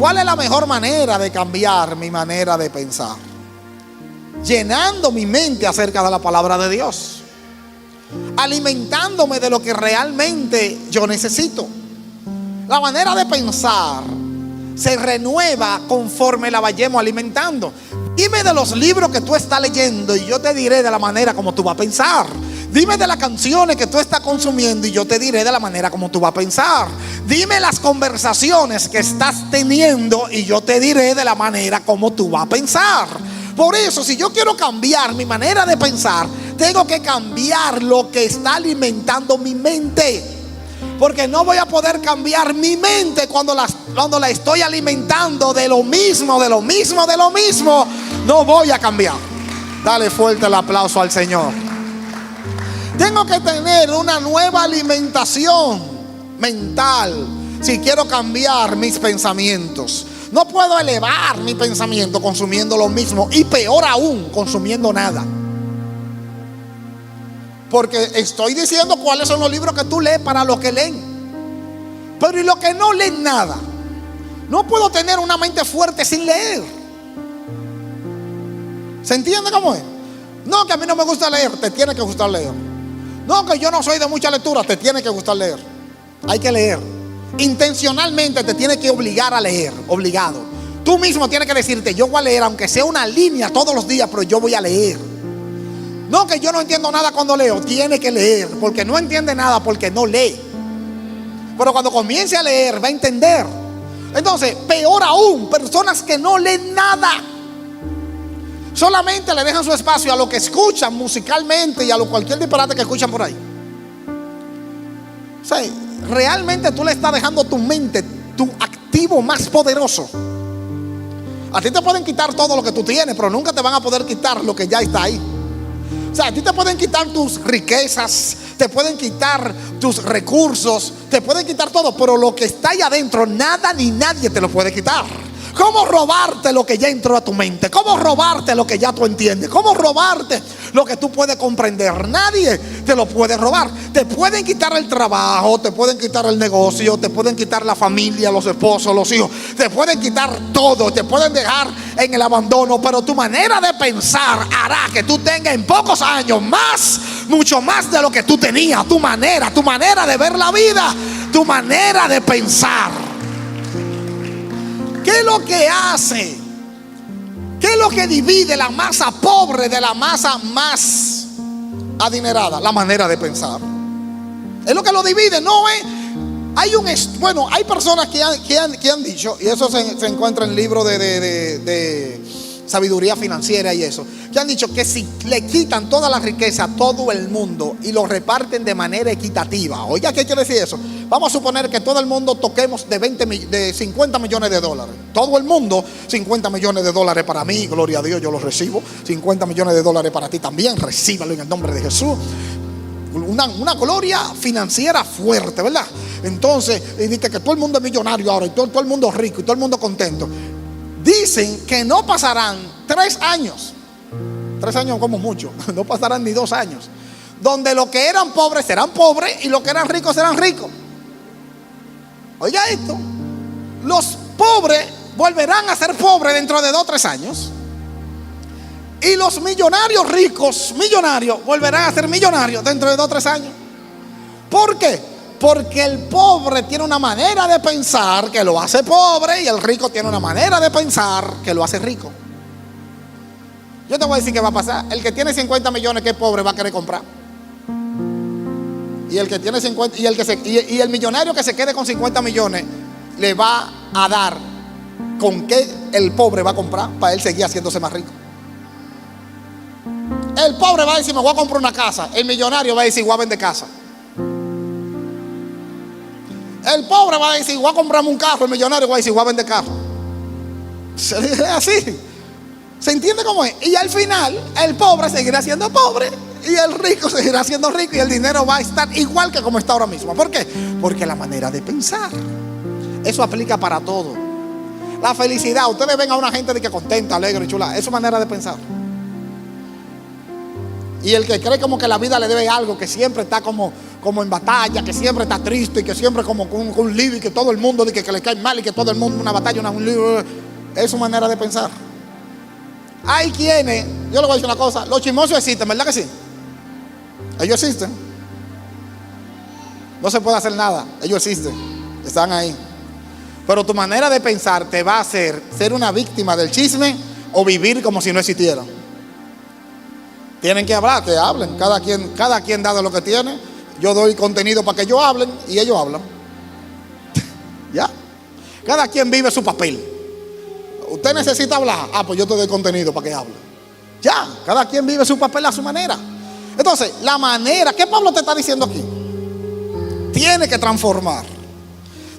¿Cuál es la mejor manera de cambiar mi manera de pensar? Llenando mi mente acerca de la palabra de Dios, alimentándome de lo que realmente yo necesito. La manera de pensar se renueva conforme la vayamos alimentando. Dime de los libros que tú estás leyendo y yo te diré de la manera como tú vas a pensar. Dime de las canciones que tú estás consumiendo y yo te diré de la manera como tú vas a pensar. Dime las conversaciones que estás teniendo y yo te diré de la manera como tú vas a pensar. Por eso, si yo quiero cambiar mi manera de pensar, tengo que cambiar lo que está alimentando mi mente. Porque no voy a poder cambiar mi mente cuando la estoy alimentando de lo mismo. No voy a cambiar. Dale fuerte el aplauso al Señor. Tengo que tener una nueva alimentación mental si quiero cambiar mis pensamientos. No puedo elevar mi pensamiento consumiendo lo mismo, y peor aún, consumiendo nada. Porque estoy diciendo cuáles son los libros que tú lees para los que leen. Pero y los que no leen nada. No puedo tener una mente fuerte sin leer. ¿Se entiende cómo es? No, que a mí no me gusta leer, te tiene que gustar leer. No, que yo no soy de mucha lectura, te tiene que gustar leer. Hay que leer. Intencionalmente te tiene que obligar a leer, obligado. Tú mismo tienes que decirte, yo voy a leer, aunque sea una línea todos los días, pero yo voy a leer. No, que yo no entiendo nada cuando leo. Tiene que leer, porque no entiende nada porque no lee. Pero cuando comience a leer va a entender. Entonces, peor aún, personas que no leen nada. Solamente le dejan su espacio a lo que escuchan musicalmente y a lo cualquier disparate que escuchan por ahí. O sea, realmente tú le estás dejando tu mente, tu activo más poderoso. A ti te pueden quitar todo lo que tú tienes, pero nunca te van a poder quitar lo que ya está ahí. O sea, a ti te pueden quitar tus riquezas, te pueden quitar tus recursos, te pueden quitar todo, pero lo que está ahí adentro, nada ni nadie te lo puede quitar. ¿Cómo robarte lo que ya entró a tu mente? ¿Cómo robarte lo que ya tú entiendes? ¿Cómo robarte lo que tú puedes comprender? Nadie te lo puede robar. Te pueden quitar el trabajo, te pueden quitar el negocio, te pueden quitar la familia, los esposos, los hijos. Te pueden quitar todo, te pueden dejar en el abandono. Pero tu manera de pensar hará que tú tengas en pocos años más, mucho más de lo que tú tenías. Tu manera de ver la vida, tu manera de pensar. ¿Qué es lo que hace? ¿Qué es lo que divide la masa pobre de la masa más adinerada? La manera de pensar. Es lo que lo divide, ¿no es? Hay personas que han dicho, y eso se encuentra en el libro de sabiduría financiera y eso, que han dicho que si le quitan toda la riqueza a todo el mundo y lo reparten de manera equitativa. Oiga, ¿qué quiere decir eso? Vamos a suponer que todo el mundo toquemos de 50 millones de dólares. Todo el mundo, 50 millones de dólares para mí, gloria a Dios, yo los recibo. 50 millones de dólares para ti también, recíbalo en el nombre de Jesús. Una gloria financiera fuerte, ¿verdad? Entonces, y dice que todo el mundo es millonario ahora, y todo el mundo es rico, y todo el mundo contento. Dicen que no pasarán 3 años. 3 años como mucho. No pasarán ni 2 años. Donde los que eran pobres serán pobres y los que eran ricos serán ricos. Oiga esto. Los pobres volverán a ser pobres dentro de 2 o 3 años. Y los millonarios ricos, millonarios, volverán a ser millonarios dentro de 2 o 3 años. ¿Por qué? Porque el pobre tiene una manera de pensar que lo hace pobre y el rico tiene una manera de pensar que lo hace rico. Yo te voy a decir qué va a pasar. El que tiene 50 millones que es pobre va a querer comprar. Y el que tiene 50 y el millonario que se quede con 50 millones le va a dar con qué el pobre va a comprar para él seguir haciéndose más rico. El pobre va a decir, me voy a comprar una casa. El millonario va a decir, voy a vender casa. El pobre va a decir, voy a comprarme un carro. El millonario va a decir, voy a vender carro. Es así. ¿Se entiende cómo es? Y al final, el pobre seguirá siendo pobre y el rico seguirá siendo rico y el dinero va a estar igual que como está ahora mismo. ¿Por qué? Porque la manera de pensar. Eso aplica para todo. La felicidad. Ustedes ven a una gente de que contenta, alegre, chula. Es su manera de pensar. Y el que cree como que la vida le debe algo, que siempre está como en batalla, que siempre está triste y que siempre como con un lío y que todo el mundo dice que le cae mal y que todo el mundo una batalla, un lío, es su manera de pensar. Hay quienes, yo le voy a decir una cosa, los chismosos existen, ¿verdad que sí? Ellos existen. No se puede hacer nada, ellos existen, están ahí. Pero tu manera de pensar te va a hacer ser una víctima del chisme o vivir como si no existiera. Tienen que hablar, que hablen, cada quien da de lo que tiene. Yo doy contenido para que ellos hablen y ellos hablan. Ya. Cada quien vive su papel. Usted necesita hablar, pues yo te doy contenido para que hable. Ya, cada quien vive su papel a su manera. Entonces, la manera, ¿qué Pablo te está diciendo aquí? Tiene que transformar.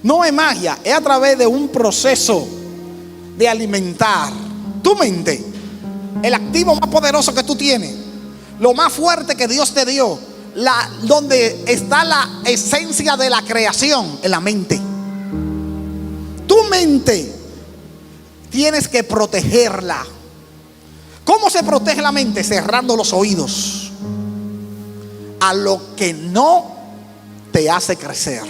No es magia, es a través de un proceso de alimentar tu mente. El activo más poderoso que tú tienes, lo más fuerte que Dios te dio, donde está la esencia de la creación, en la mente. Tu mente tienes que protegerla. ¿Cómo se protege la mente? Cerrando los oídos a lo que no te hace crecer.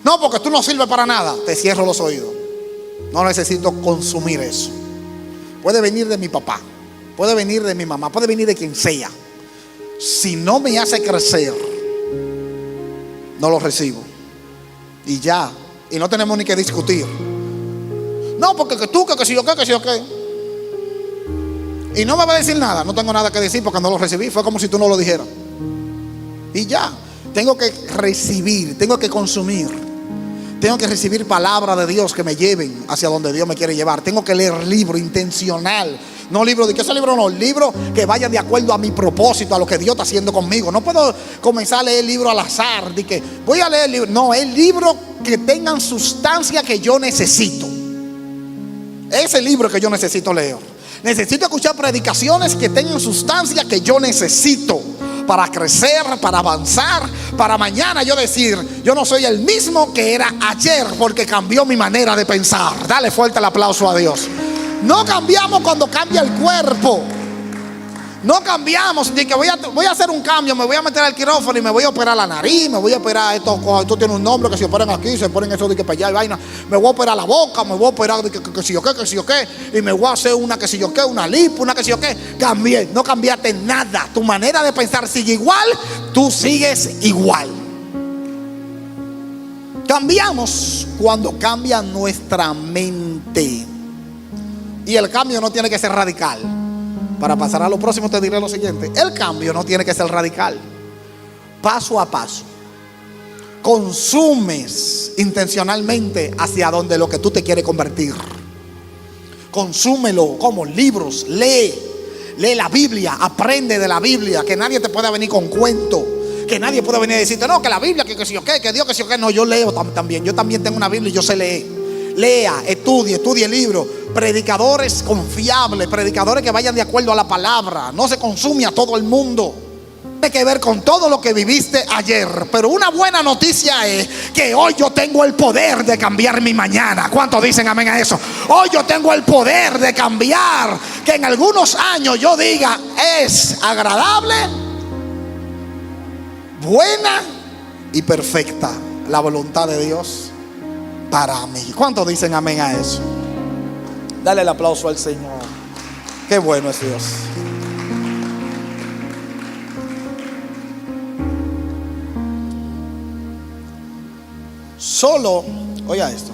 No, porque tú no sirves para nada. Te cierro los oídos. No necesito consumir eso. Puede venir de mi papá, puede venir de mi mamá, puede venir de quien sea. Si no me hace crecer, no lo recibo. Y ya. Y no tenemos ni que discutir. No, porque que tú, que si yo qué, que si yo qué. Y no me va a decir nada. No tengo nada que decir porque no lo recibí. Fue como si tú no lo dijeras. Y ya. Tengo que recibir, tengo que consumir. Tengo que recibir palabras de Dios que me lleven hacia donde Dios me quiere llevar. Tengo que leer libro intencional. No libro de que ese libro no, libro que vaya de acuerdo a mi propósito, a lo que Dios está haciendo conmigo. No puedo comenzar a leer libro al azar, de que voy a leer libro. No, es libro que tengan sustancia que yo necesito. Ese libro que yo necesito leer. Necesito escuchar predicaciones que tengan sustancia que yo necesito para crecer, para avanzar, para mañana yo decir, yo no soy el mismo que era ayer porque cambió mi manera de pensar. Dale fuerte el aplauso a Dios. No cambiamos cuando cambia el cuerpo. No cambiamos de que voy a hacer un cambio, me voy a meter al quirófano y me voy a operar la nariz, me voy a operar esto tiene un nombre que se operan aquí, se ponen eso de que para allá y vaina, me voy a operar la boca, me voy a operar de que si yo qué, y me voy a hacer una que si yo qué, una lipo, una que si yo qué. Cambié, no cambiaste nada. Tu manera de pensar sigue igual, tú sigues igual. Cambiamos cuando cambia nuestra mente. Y el cambio no tiene que ser radical. Para pasar a lo próximo te diré lo siguiente. El cambio no tiene que ser radical. Paso a paso. Consumes intencionalmente hacia donde lo que tú te quieres convertir. Consúmelo como libros. Lee la Biblia. Aprende de la Biblia. Que nadie te pueda venir con cuento. Que nadie pueda venir a decirte, no, que la Biblia, que si yo qué, que Dios, que si yo qué. No, yo leo también. Yo también tengo una Biblia y yo sé leer. Lea, estudie el libro. Predicadores confiables, predicadores que vayan de acuerdo a la palabra. No se consume a todo el mundo. Tiene que ver con todo lo que viviste ayer. Pero una buena noticia es que hoy yo tengo el poder de cambiar mi mañana. ¿Cuántos dicen amén a eso? Hoy yo tengo el poder de cambiar. Que en algunos años yo diga, es agradable, buena y perfecta la voluntad de Dios para mí. ¿Cuántos dicen amén a eso? Dale el aplauso al Señor. Qué bueno es Dios. Solo, oiga esto.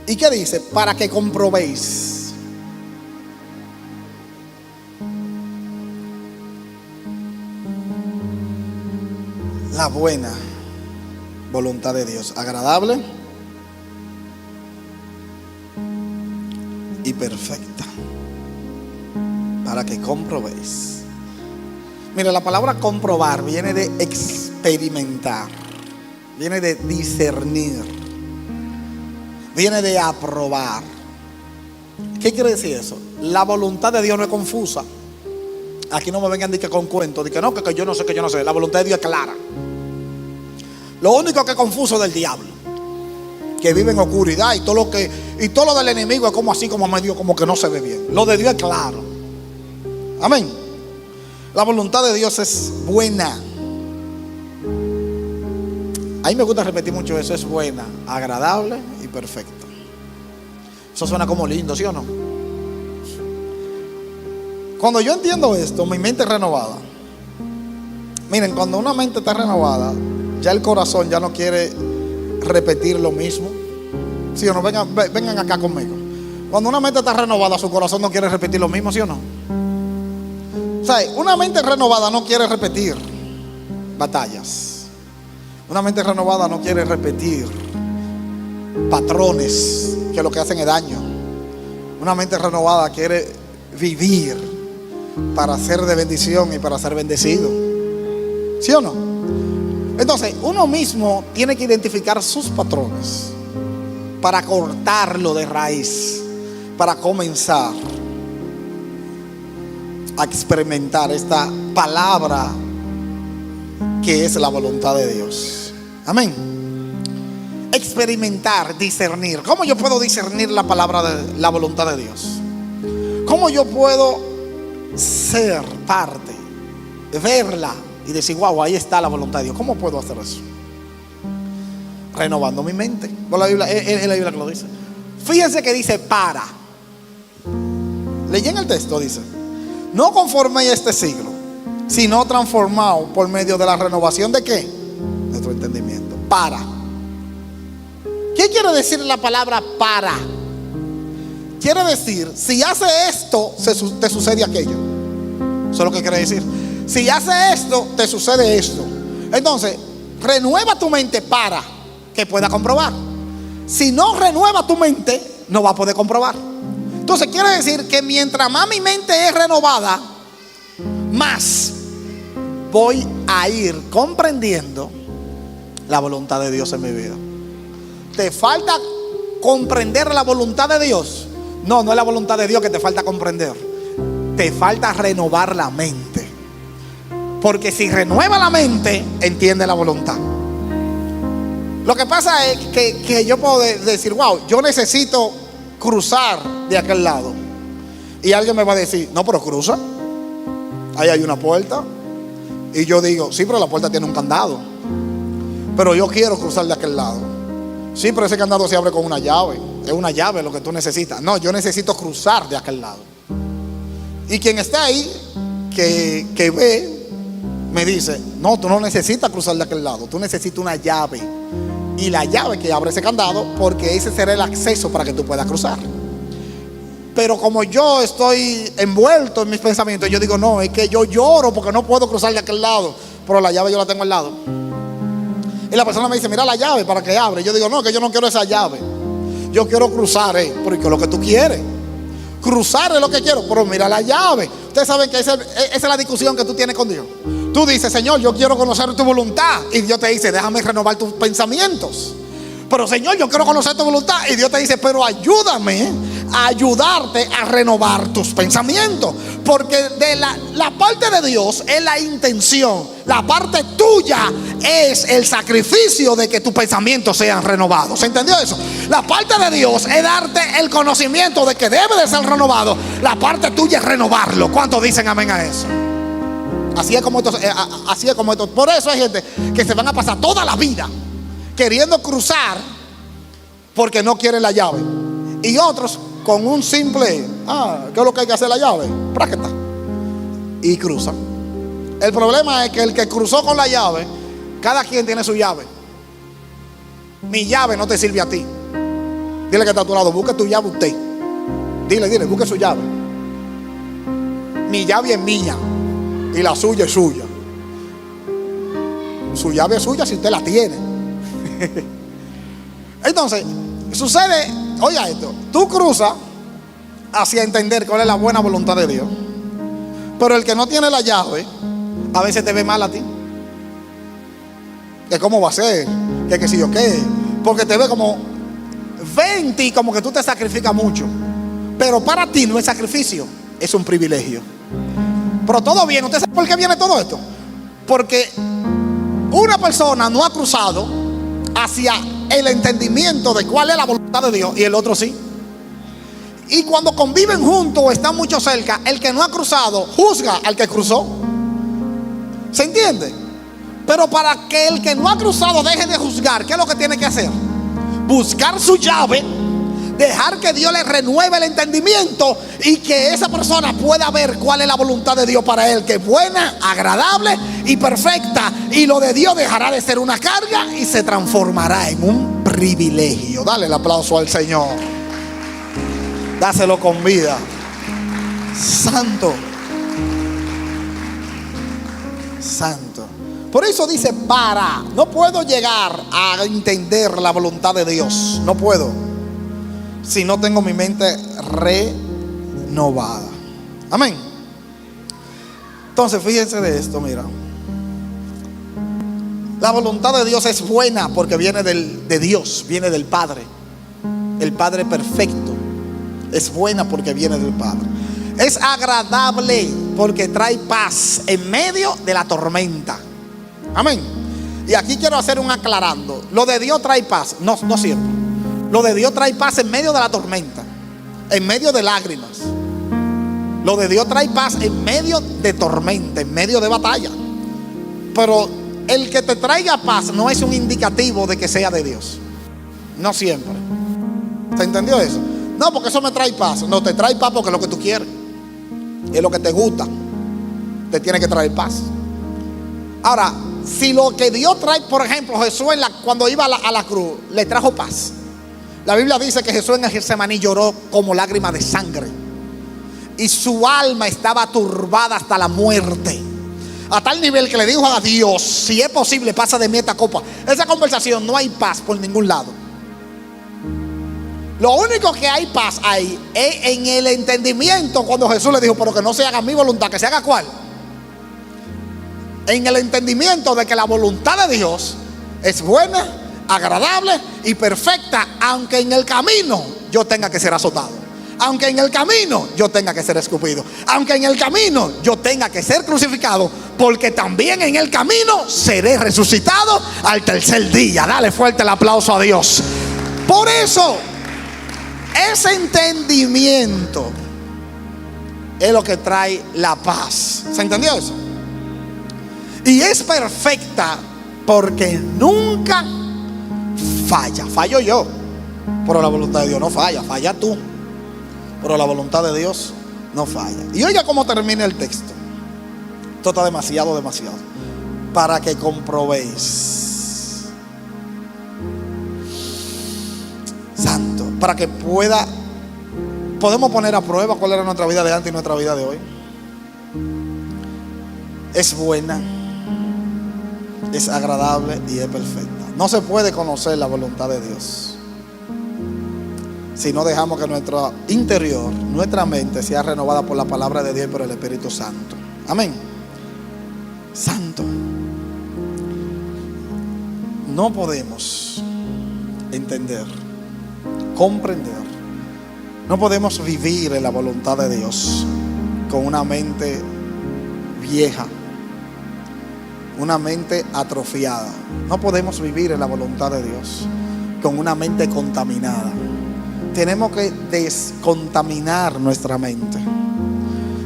¿Y qué dice? Para que comprobéis. La buena voluntad de Dios, agradable y perfecta, para que comprobéis. Mira, la palabra comprobar viene de experimentar, viene de discernir, viene de aprobar. ¿Qué quiere decir eso? La voluntad de Dios no es confusa. Aquí no me vengan de que con cuentos, de que no, que yo no sé, que yo no sé. La voluntad de Dios es clara. Lo único que es confuso es del diablo, que vive en oscuridad, y todo lo del enemigo es como así, como medio, como que no se ve bien. Lo de Dios es claro. Amén. La voluntad de Dios es buena. A mí me gusta repetir mucho eso. Es buena, agradable y perfecta. Eso suena como lindo, ¿sí o no? Cuando yo entiendo esto, mi mente es renovada. Miren, cuando una mente está renovada, ya el corazón ya no quiere repetir lo mismo. ¿Sí o no? Vengan acá conmigo. Cuando una mente está renovada, su corazón no quiere repetir lo mismo, ¿sí o no? O sea, una mente renovada no quiere repetir batallas. Una mente renovada no quiere repetir patrones que lo que hacen es daño. Una mente renovada quiere vivir para ser de bendición y para ser bendecido. ¿Sí o no? Entonces, uno mismo tiene que identificar sus patrones para cortarlo de raíz, para comenzar a experimentar esta palabra que es la voluntad de Dios. Amén. Experimentar, discernir. ¿Cómo yo puedo discernir la palabra de la voluntad de Dios? ¿Cómo yo puedo ser parte, verla y decir, wow, ahí está la voluntad de Dios? ¿Cómo puedo hacer eso? Renovando mi mente. Por la Biblia, es la Biblia que lo dice. Fíjense que dice para. Leí en el texto, dice: no conforméis a este siglo, sino transformado por medio de la renovación de ¿qué? Nuestro entendimiento. Para. ¿Qué quiere decir la palabra para? Quiere decir, si hace esto, te sucede aquello. Eso es lo que quiere decir. Si hace esto, te sucede esto. Entonces, renueva tu mente para que pueda comprobar. Si no renueva tu mente, no va a poder comprobar. Entonces quiere decir que mientras más mi mente es renovada, más voy a ir comprendiendo la voluntad de Dios en mi vida. ¿Te falta comprender la voluntad de Dios? No, no es la voluntad de Dios que te falta comprender. Te falta renovar la mente. Porque si renueva la mente, entiende la voluntad. Lo que pasa es que yo puedo decir, wow, yo necesito cruzar de aquel lado. Y alguien me va a decir, no, pero cruza. Ahí hay una puerta. Y yo digo, sí, pero la puerta tiene un candado. Pero yo quiero cruzar de aquel lado. Sí, pero ese candado se abre con una llave. Es una llave lo que tú necesitas. No, yo necesito cruzar de aquel lado. Y quien está ahí, que ve, me dice, no, tú no necesitas cruzar de aquel lado. Tú necesitas una llave. Y la llave que abre ese candado, porque ese será el acceso para que tú puedas cruzar. Pero como yo estoy envuelto en mis pensamientos, yo digo, no, es que yo lloro porque no puedo cruzar de aquel lado. Pero la llave yo la tengo al lado. Y la persona me dice, mira la llave para que abre. Yo digo, no, que yo no quiero esa llave. Yo quiero cruzar, porque es lo que tú quieres. Cruzar es lo que quiero, pero mira la llave. Ustedes saben que esa es la discusión que tú tienes con Dios. Tú dices, Señor, yo quiero conocer tu voluntad. Y Dios te dice, déjame renovar tus pensamientos. Pero Señor, yo quiero conocer tu voluntad. Y Dios te dice, pero ayúdame a ayudarte a renovar tus pensamientos. Porque de la parte de Dios es la intención. La parte tuya es el sacrificio de que tus pensamientos sean renovados. ¿Se entendió eso? La parte de Dios es darte el conocimiento de que debe de ser renovado. La parte tuya es renovarlo. ¿Cuántos dicen amén a eso? Así es como esto. Por eso hay gente que se van a pasar toda la vida queriendo cruzar porque no quieren la llave. Y otros con un simple, ¿qué es lo que hay que hacer la llave? Práctica. Y cruzan. El problema es que el que cruzó con la llave, cada quien tiene su llave. Mi llave no te sirve a ti. Dile que está a tu lado, busque tu llave usted. Dile, busque su llave. Mi llave es mía y la suya es suya. Su llave es suya si usted la tiene. Entonces, sucede, oiga esto, tú cruzas hacia entender cuál es la buena voluntad de Dios. Pero el que no tiene la llave, a veces te ve mal a ti. Que cómo va a ser, que si yo qué. Porque te ve como, ve en ti como que tú te sacrificas mucho. Pero para ti no es sacrificio, es un privilegio. Pero todo bien, ¿usted sabe por qué viene todo esto? Porque una persona no ha cruzado hacia el entendimiento de cuál es la voluntad de Dios y el otro sí. Y cuando conviven juntos o están mucho cerca, el que no ha cruzado juzga al que cruzó. ¿Se entiende? Pero para que el que no ha cruzado deje de juzgar, ¿qué es lo que tiene que hacer? Buscar su llave, dejar que Dios le renueve el entendimiento y que esa persona pueda ver cuál es la voluntad de Dios para él, que es buena, agradable y perfecta. Y lo de Dios dejará de ser una carga y se transformará en un privilegio. Dale el aplauso al Señor. Dáselo con vida. Santo. Santo. Por eso dice no puedo llegar a entender la voluntad de Dios. No puedo si no tengo mi mente renovada. Amén. Entonces fíjense de esto, mira. La voluntad de Dios es buena porque viene de Dios, viene del Padre. El Padre perfecto. Es buena porque viene del Padre. Es agradable porque trae paz en medio de la tormenta. Amén. Y aquí quiero hacer un aclarando. Lo de Dios trae paz, no siempre. Lo de Dios trae paz en medio de la tormenta, en medio de lágrimas. Lo de Dios trae paz en medio de tormenta, en medio de batalla. Pero el que te traiga paz no es un indicativo de que sea de Dios. No siempre. ¿Se entendió eso? No, porque eso me trae paz. No, te trae paz porque es lo que tú quieres. Es lo que te gusta. Te tiene que traer paz. Ahora, si lo que Dios trae, por ejemplo, Jesús cuando iba a la cruz, le trajo paz. La Biblia dice que Jesús en el Getsemaní lloró como lágrima de sangre. Y su alma estaba turbada hasta la muerte. A tal nivel que le dijo a Dios: si es posible, pasa de mí esta copa. Esa conversación no hay paz por ningún lado. Lo único que hay paz ahí es en el entendimiento, cuando Jesús le dijo: pero que no se haga mi voluntad, que se haga ¿cuál? En el entendimiento de que la voluntad de Dios es buena, agradable y perfecta, aunque en el camino yo tenga que ser azotado, aunque en el camino yo tenga que ser escupido, aunque en el camino yo tenga que ser crucificado, porque también en el camino seré resucitado al tercer día. Dale fuerte el aplauso a Dios. Por eso, ese entendimiento es lo que trae la paz. ¿Se entendió eso? Y es perfecta porque nunca falla. Fallo yo, pero la voluntad de Dios no falla. Falla tú, pero la voluntad de Dios no falla. Y oiga cómo termina el texto. Esto está demasiado. Para que comprobéis. Santo. Para que podemos poner a prueba cuál era nuestra vida de antes y nuestra vida de hoy. Es buena, es agradable y es perfecta. No se puede conocer la voluntad de Dios si no dejamos que nuestro interior, nuestra mente sea renovada por la palabra de Dios y por el Espíritu Santo. Amén. Santo. No podemos entender, comprender, no podemos vivir en la voluntad de Dios con una mente vieja, una mente atrofiada. No podemos vivir en la voluntad de Dios con una mente contaminada. Tenemos que descontaminar nuestra mente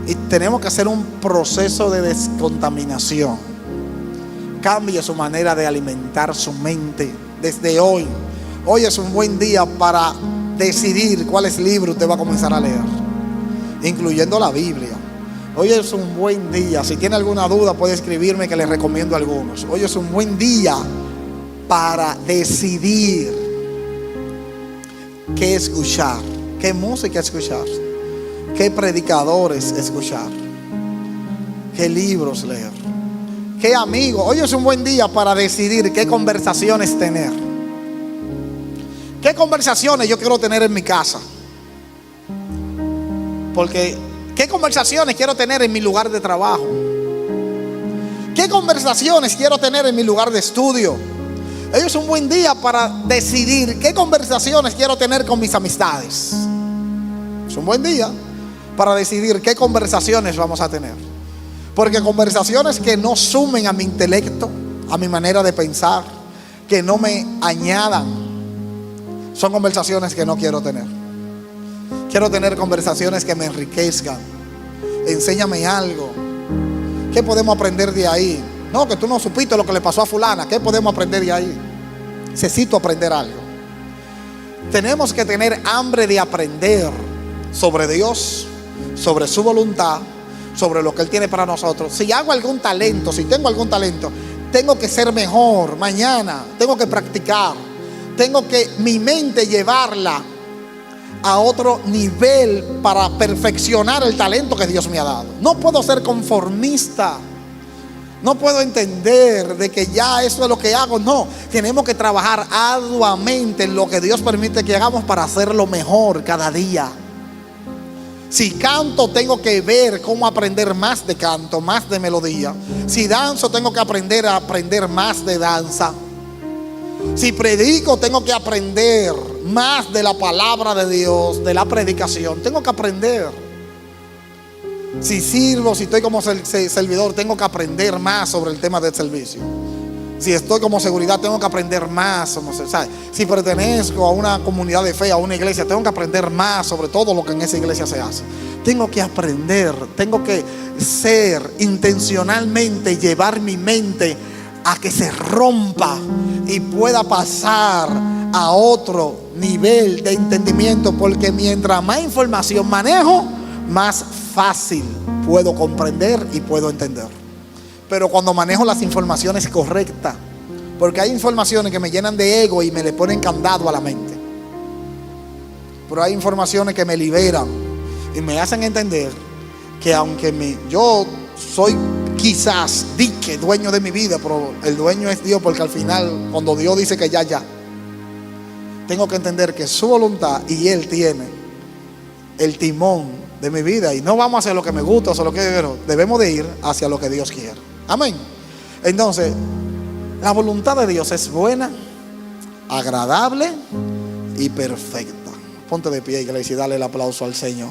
y tenemos que hacer un proceso de descontaminación. Cambie su manera de alimentar su mente desde hoy. Hoy es un buen día para decidir cuáles libros usted va a comenzar a leer, incluyendo la Biblia. Hoy es un buen día. Si tiene alguna duda puede escribirme, que le recomiendo algunos. Hoy es un buen día para decidir qué escuchar, qué música escuchar, qué predicadores escuchar, qué libros leer, qué amigos. Hoy es un buen día para decidir qué conversaciones tener. ¿Qué conversaciones yo quiero tener en mi casa? Porque ¿qué conversaciones quiero tener en mi lugar de trabajo? ¿Qué conversaciones quiero tener en mi lugar de estudio? Hoy es un buen día para decidir qué conversaciones quiero tener con mis amistades. Es un buen día para decidir qué conversaciones vamos a tener. Porque conversaciones que no sumen a mi intelecto, a mi manera de pensar, que no me añadan, son conversaciones que no quiero tener. Quiero tener conversaciones que me enriquezcan. Enséñame algo. ¿Qué podemos aprender de ahí? No, que tú no supiste lo que le pasó a fulana. ¿Qué podemos aprender de ahí? Necesito aprender algo. Tenemos que tener hambre de aprender sobre Dios, sobre su voluntad, sobre lo que Él tiene para nosotros. Si hago algún talento, si tengo algún talento, tengo que ser mejor mañana. Tengo que practicar. Tengo que mi mente llevarla a otro nivel para perfeccionar el talento que Dios me ha dado. No puedo ser conformista. No puedo entender de que ya eso es lo que hago. No, tenemos que trabajar arduamente en lo que Dios permite que hagamos para hacerlo mejor cada día. Si canto, tengo que ver cómo aprender más de canto, más de melodía. Si danzo, tengo que aprender más de danza. Si predico, tengo que aprender más de la palabra de Dios, de la predicación. Tengo que aprender. Si sirvo, si estoy como servidor, tengo que aprender más sobre el tema del servicio. Si estoy como seguridad, tengo que aprender más. Si pertenezco a una comunidad de fe, a una iglesia, tengo que aprender más sobre todo lo que en esa iglesia se hace. Tengo que aprender, tengo que ser intencionalmente, llevar mi mente a que se rompa y pueda pasar a otro nivel de entendimiento, porque mientras más información manejo, más fácil puedo comprender y puedo entender. Pero cuando manejo las informaciones correctas, porque hay informaciones que me llenan de ego y me le ponen candado a la mente, pero hay informaciones que me liberan y me hacen entender que aunque yo soy quizás di que dueño de mi vida, pero el dueño es Dios, porque al final, cuando Dios dice que ya, tengo que entender que es su voluntad y Él tiene el timón de mi vida. Y no vamos a hacer lo que me gusta o lo que quiero. Debemos de ir hacia lo que Dios quiere. Amén. Entonces, la voluntad de Dios es buena, agradable y perfecta. Ponte de pie, iglesia, y dale el aplauso al Señor.